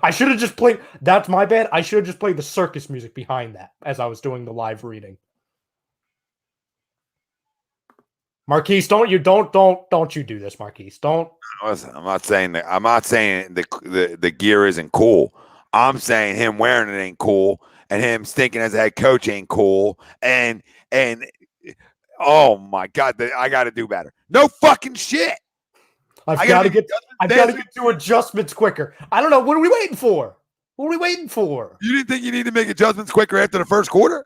[SPEAKER 3] I should have just played. That's my bad. I should have just played the circus music behind that as I was doing the live reading. Marquise, don't you do this, Marquise. Don't.
[SPEAKER 2] Listen, I'm not saying the gear isn't cool. I'm saying him wearing it ain't cool, and him stinking as a head coach ain't cool. And oh my God, I got to do better. No fucking shit.
[SPEAKER 3] I've got to get to adjustments quicker. I don't know. What are we waiting for? What are we waiting for?
[SPEAKER 2] You didn't think you need to make adjustments quicker after the first quarter?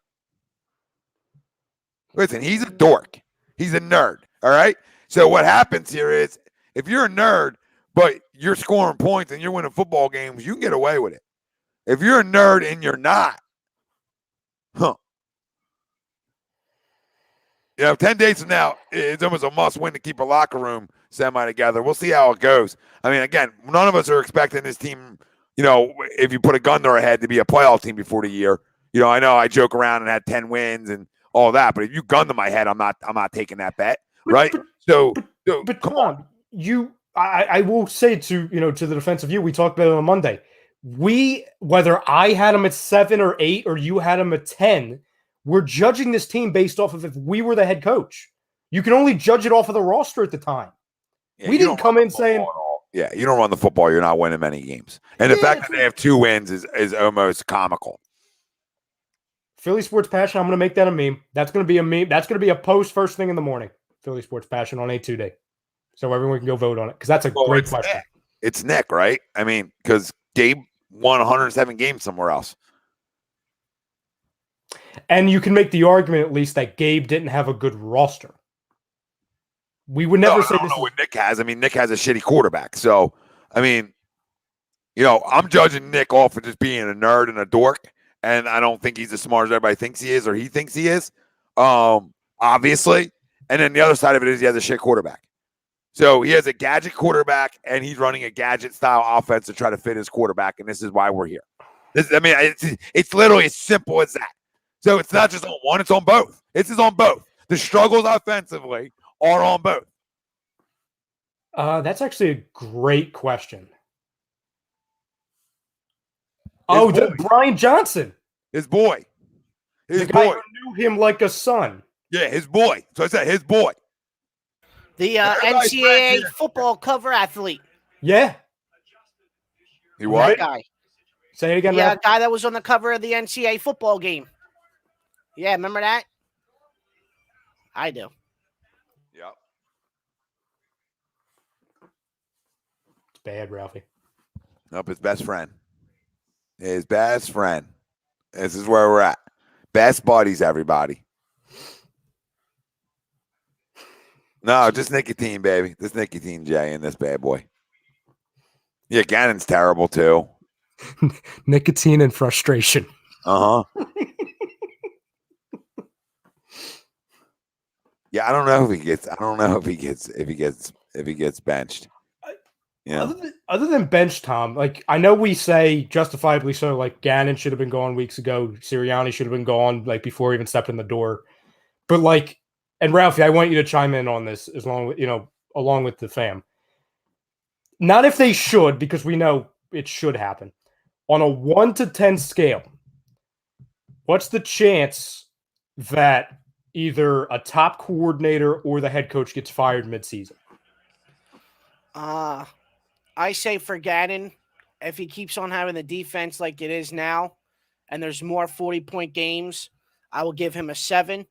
[SPEAKER 2] Listen, he's a dork. He's a nerd. All right. So what happens here is if you're a nerd, but you're scoring points and you're winning football games, you can get away with it. If you're a nerd and you're not, 10 days from now, it's almost a must win to keep a locker room semi together. We'll see how it goes. I mean, again, none of us are expecting this team, if you put a gun to our head, to be a playoff team before the year. I know I joke around and had 10 wins and all that, but if you gun to my head, I'm not taking that bet, right? But
[SPEAKER 3] come on. I will say to the defense of you, we talked about it on Monday. Whether I had them at 7 or 8 or you had them at 10, we're judging this team based off of if we were the head coach. You can only judge it off of the roster at the time.
[SPEAKER 2] Yeah,
[SPEAKER 3] we didn't come in saying,
[SPEAKER 2] "Yeah, you don't run the football, you're not winning many games." And the fact that they have 2 wins is almost comical.
[SPEAKER 3] Philly Sports Passion, I'm going to make that a meme. That's going to be a meme. That's going to be a post first thing in the morning. Philly Sports Passion on A2 Day. So everyone can go vote on it because that's a great question.
[SPEAKER 2] It's Nick, right? I mean, because Gabe won 107 games somewhere else.
[SPEAKER 3] And you can make the argument at least that Gabe didn't have a good roster. We would never say this. I don't know
[SPEAKER 2] what Nick has. I mean, Nick has a shitty quarterback. So, I mean, I'm judging Nick off for just being a nerd and a dork. And I don't think he's as smart as everybody thinks he is or he thinks he is, obviously. And then the other side of it is he has a shit quarterback. So he has a gadget quarterback, and he's running a gadget-style offense to try to fit his quarterback, and this is why we're here. It's literally as simple as that. So it's not just on one, it's on both. This is on both. The struggles offensively are on both.
[SPEAKER 3] That's actually a great question. Brian Johnson.
[SPEAKER 2] His boy.
[SPEAKER 3] The guy who knew him like a son.
[SPEAKER 2] Yeah, his boy. So I said his boy.
[SPEAKER 1] The NCAA football cover athlete.
[SPEAKER 3] Yeah.
[SPEAKER 2] He what?
[SPEAKER 1] That guy.
[SPEAKER 3] Say it again.
[SPEAKER 1] Yeah, guy that was on the cover of the NCAA football game. Yeah, remember that? I do.
[SPEAKER 2] Yep.
[SPEAKER 3] It's bad, Ralphie.
[SPEAKER 2] Nope, his best friend. His best friend. This is where we're at. Best buddies, everybody. No, just nicotine, baby. This nicotine, Jay, and this bad boy. Yeah, Gannon's terrible too.
[SPEAKER 3] Nicotine and frustration.
[SPEAKER 2] Uh huh. Yeah, I don't know if he gets. I don't know if he gets benched. Yeah.
[SPEAKER 3] Other than bench, Tom, like I know we say justifiably so, like Gannon should have been gone weeks ago. Sirianni should have been gone like before he even stepped in the door. But like, and Ralphie, I want you to chime in on this along with the fam. Not if they should, because we know it should happen. On a 1 to 10 scale, what's the chance that either a top coordinator or the head coach gets fired midseason?
[SPEAKER 1] I say for Gannon, if he keeps on having the defense like it is now, and there's more 40-point games, I will give him a 7.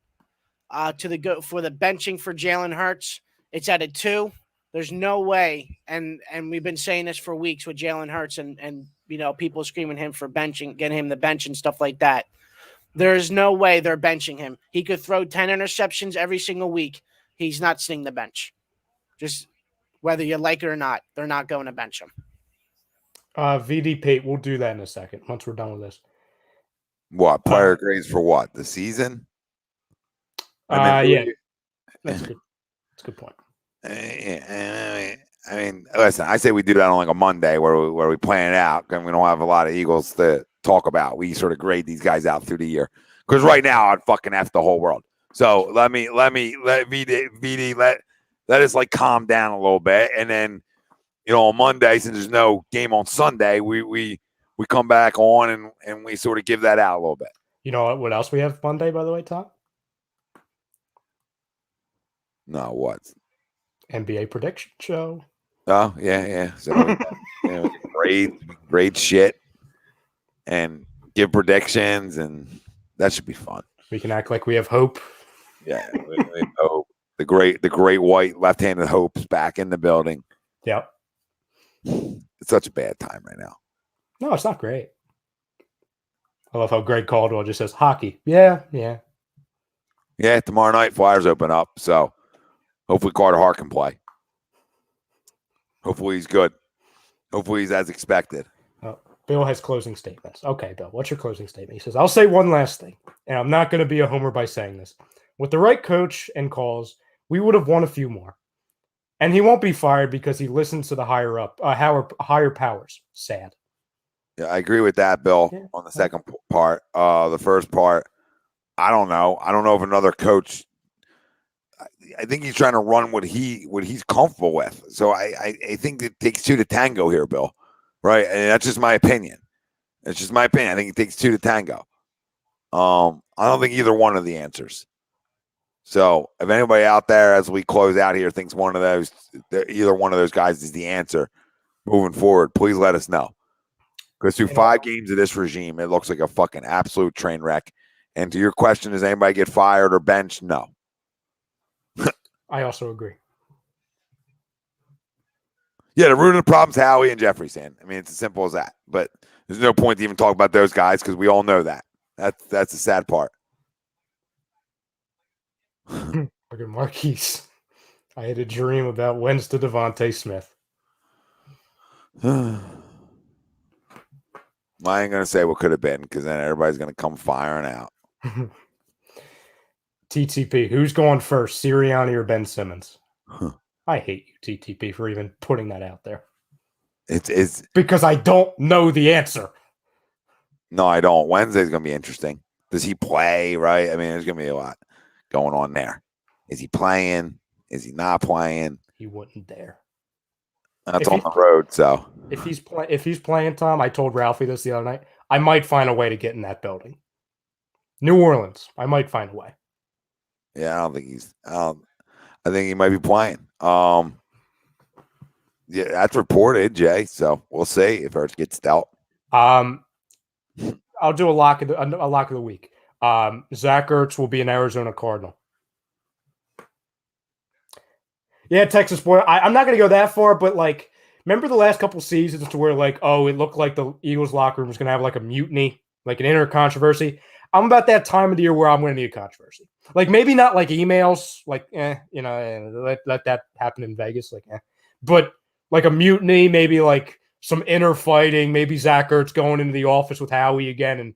[SPEAKER 1] For the benching for Jalen Hurts, it's at a 2. There's no way, and we've been saying this for weeks with Jalen Hurts, and people screaming him for benching, getting him the bench and stuff like that. There's no way they're benching him. He could throw 10 interceptions every single week. He's not sitting the bench. Just whether you like it or not, they're not going to bench him.
[SPEAKER 3] VDP, we'll do that in a second once we're done with this.
[SPEAKER 2] What player grades for what? The season?
[SPEAKER 3] Yeah, that's good. That's a good point.
[SPEAKER 2] I mean, listen. I say we do that on like a Monday where we plan it out, and we don't have a lot of Eagles to talk about. We sort of grade these guys out through the year because right now I'd fucking F the whole world. So let VD let us like calm down a little bit, and then on Monday, since there's no game on Sunday, we come back on and we sort of give that out a little bit.
[SPEAKER 3] You know what else we have Monday, by the way, Tom?
[SPEAKER 2] No, what?
[SPEAKER 3] NBA prediction show.
[SPEAKER 2] Oh, yeah. So we grade shit and give predictions, and that should be fun.
[SPEAKER 3] We can act like we have hope.
[SPEAKER 2] Yeah, we have hope. The great white left-handed hope's back in the building.
[SPEAKER 3] Yep.
[SPEAKER 2] It's such a bad time right now.
[SPEAKER 3] No, it's not great. I love how Greg Caldwell just says hockey. Yeah.
[SPEAKER 2] Yeah, tomorrow night Flyers open up, so hopefully Carter Hart can play. Hopefully he's good. Hopefully he's as expected.
[SPEAKER 3] Oh, Bill has closing statements. Okay, Bill, what's your closing statement? He says, I'll say one last thing, and I'm not going to be a homer by saying this. With the right coach and calls, we would have won a few more. And he won't be fired because he listens to the higher powers. Sad.
[SPEAKER 2] Yeah, I agree with that, Bill, on the second part. The first part, I don't know. I don't know if another coach. I think he's trying to run what he's comfortable with. So I think it takes 2 to tango here, Bill. Right? And that's just my opinion. It's just my opinion. I think it takes 2 to tango. I don't think either one of the answers. So if anybody out there as we close out here thinks either one of those guys is the answer moving forward, please let us know. Because through 5 games of this regime, it looks like a fucking absolute train wreck. And to your question, does anybody get fired or benched? No.
[SPEAKER 3] I also agree.
[SPEAKER 2] Yeah, the root of the problem's Howie and Jeffrey saying. I mean, it's as simple as that. But there's no point to even talk about those guys because we all know that. That's the sad part.
[SPEAKER 3] Look at Marquise. I had a dream about Wednesday Devontae Smith.
[SPEAKER 2] I ain't going to say what could have been because then everybody's going to come firing out.
[SPEAKER 3] TTP, who's going first, Sirianni or Ben Simmons? I hate you, TTP, for even putting that out there.
[SPEAKER 2] It's
[SPEAKER 3] because I don't know the answer.
[SPEAKER 2] No, I don't. Wednesday's going to be interesting. Does he play, right? I mean, there's going to be a lot going on there. Is he playing? Is he not playing?
[SPEAKER 3] He wouldn't dare.
[SPEAKER 2] That's on the road, so.
[SPEAKER 3] If he's playing, Tom, I told Ralphie this the other night, I might find a way to get in that building. New Orleans, I might find a way.
[SPEAKER 2] Yeah, I don't think he's I think he might be playing. Yeah, that's reported, Jay. So we'll see if Hurts gets dealt.
[SPEAKER 3] I'll do a lock of the week. Zach Ertz will be an Arizona Cardinal. Yeah, Texas boy. I'm not going to go that far, but like, remember the last couple seasons to where like, oh, it looked like the Eagles locker room was going to have like a mutiny, like an inner controversy. I'm about that time of the year where I'm going to need a controversy. Like maybe not like emails, like let that happen in Vegas, like but like a mutiny, maybe like some inner fighting, maybe Zach Ertz going into the office with Howie again and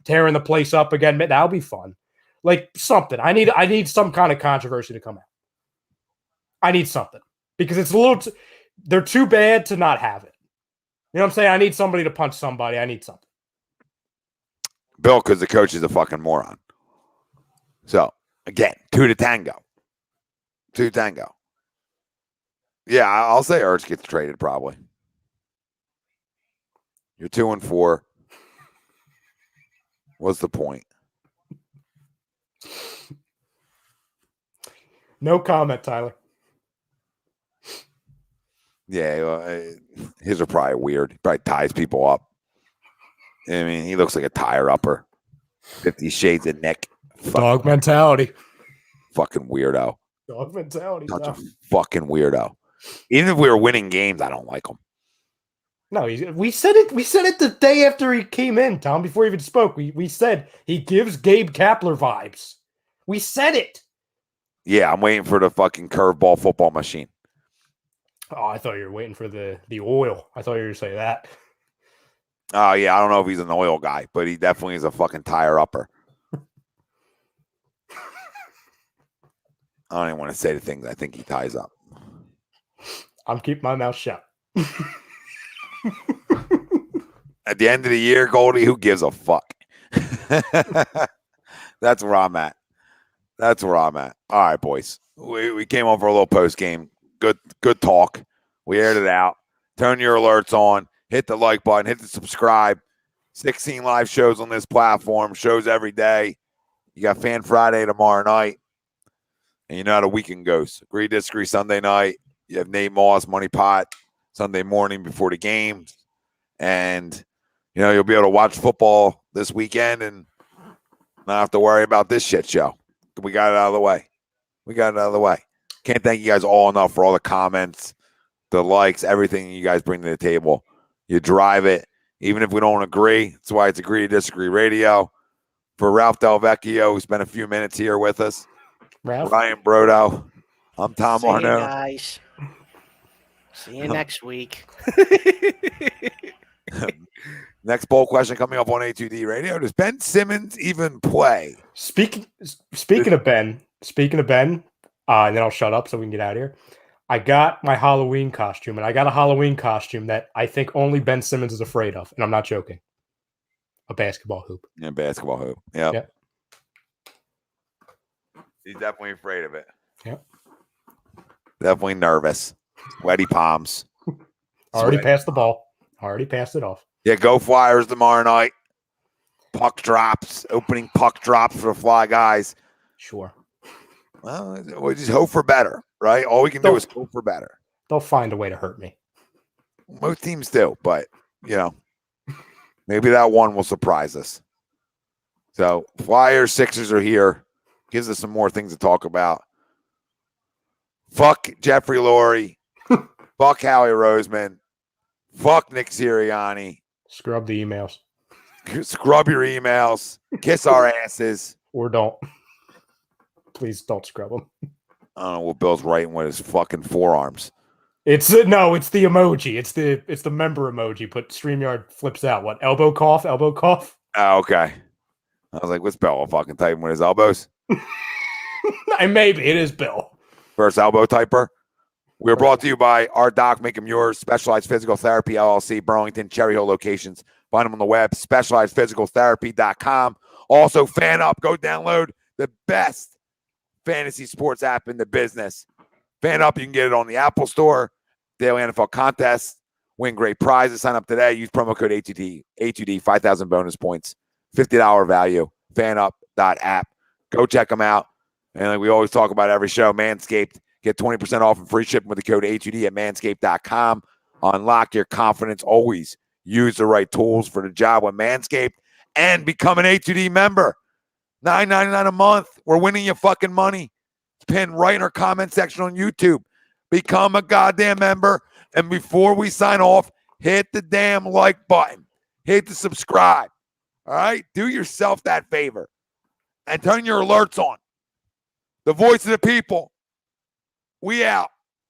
[SPEAKER 3] tearing the place up again. That'll be fun. Like something. I need some kind of controversy to come out. I need something because it's a little. They're too bad to not have it. You know what I'm saying? I need somebody to punch somebody. I need something.
[SPEAKER 2] Bill, because the coach is a fucking moron. So again, 2 to tango. 2 tango. Yeah, I'll say Ertz gets traded probably. You're 2-4. What's the point?
[SPEAKER 3] No comment, Tyler.
[SPEAKER 2] Yeah, well, his are probably weird. He probably ties people up. I mean, he looks like a tire upper. 50 Shades of Nick.
[SPEAKER 3] Dog mentality.
[SPEAKER 2] Fucking weirdo.
[SPEAKER 3] Dog mentality.
[SPEAKER 2] Such a fucking weirdo. Even if we were winning games, I don't like him.
[SPEAKER 3] No, we said it. We said it the day after he came in, Tom. Before he even spoke, we said he gives Gabe Kapler vibes. We said it.
[SPEAKER 2] Yeah, I'm waiting for the fucking curveball football machine.
[SPEAKER 3] Oh, I thought you were waiting for the oil. I thought you were going to say that.
[SPEAKER 2] Oh, yeah, I don't know if he's an oil guy, but he definitely is a fucking tire upper. I don't even want to say the things I think he ties up.
[SPEAKER 3] I'm keeping my mouth shut.
[SPEAKER 2] At the end of the year, Goldie, who gives a fuck? That's where I'm at. That's where I'm at. All right, boys. We came on for a little post game. Good talk. We aired it out. Turn your alerts on. Hit the like button. Hit the subscribe. 16 live shows on this platform. Shows every day. You got Fan Friday tomorrow night. And you know how the weekend goes. Agree, disagree Sunday night. You have Nate Moss, Money Pot, Sunday morning before the games. And, you'll be able to watch football this weekend and not have to worry about this shit show. We got it out of the way. Can't thank you guys all enough for all the comments, the likes, everything you guys bring to the table. You drive it. Even if we don't agree, that's why it's Agree to Disagree Radio. For Ralph Del Vecchio, who spent a few minutes here with us.
[SPEAKER 3] Ralph.
[SPEAKER 2] Ryan Brodo. I'm Tom
[SPEAKER 1] See you
[SPEAKER 2] Arnone.
[SPEAKER 1] guys. See you next week.
[SPEAKER 2] Next poll question coming up on A2D Radio. Does Ben Simmons even play?
[SPEAKER 3] Speaking of Ben, and then I'll shut up so we can get out of here. I got my Halloween costume, and I got a Halloween costume that I think only Ben Simmons is afraid of, and I'm not joking. A basketball hoop.
[SPEAKER 2] Yeah, basketball hoop. Yep.
[SPEAKER 3] Yep.
[SPEAKER 2] He's definitely afraid of it.
[SPEAKER 3] Yep.
[SPEAKER 2] Definitely nervous. Sweaty palms.
[SPEAKER 3] Already passed the ball. Already passed it off.
[SPEAKER 2] Yeah, go Flyers tomorrow night. Puck drops. Opening puck drops for the Fly guys.
[SPEAKER 3] Sure.
[SPEAKER 2] Well, we just hope for better, right? All we can do is hope for better.
[SPEAKER 3] They'll find a way to hurt me.
[SPEAKER 2] Most teams do, but, maybe that one will surprise us. So, Flyers, Sixers are here. Gives us some more things to talk about. Fuck Jeffrey Lurie. Fuck Howie Roseman. Fuck Nick Sirianni.
[SPEAKER 3] Scrub the emails.
[SPEAKER 2] Scrub your emails. Kiss our asses.
[SPEAKER 3] Or don't. Please don't scrub them.
[SPEAKER 2] I don't know what Bill's writing with his fucking forearms.
[SPEAKER 3] It's the emoji. It's the member emoji. But StreamYard flips out. What? Elbow cough? Elbow cough?
[SPEAKER 2] Oh, okay. I was like, what's Bill fucking typing with his elbows?
[SPEAKER 3] And maybe it is Bill.
[SPEAKER 2] First elbow typer. We're brought to you by our doc, Make 'em Yours, Specialized Physical Therapy, LLC, Burlington, Cherry Hill locations. Find them on the web, specializedphysicaltherapy.com. Also, FanUp. Go download the best fantasy sports app in the business. FanUp, you can get it on the Apple Store. Daily NFL contests. Win great prizes. Sign up today. Use promo code A2D, 5,000 bonus points, $50 value. FanUp.app. Go check them out. And like we always talk about every show, Manscaped. Get 20% off and free shipping with the code A2D at manscaped.com. Unlock your confidence. Always use the right tools for the job with Manscaped and become an A2D member. $9.99 a month. We're winning you fucking money. It's pinned right in our comment section on YouTube. Become a goddamn member. And before we sign off, hit the damn like button. Hit the subscribe. All right? Do yourself that favor. and turn your alerts on. The voice of the people. We out.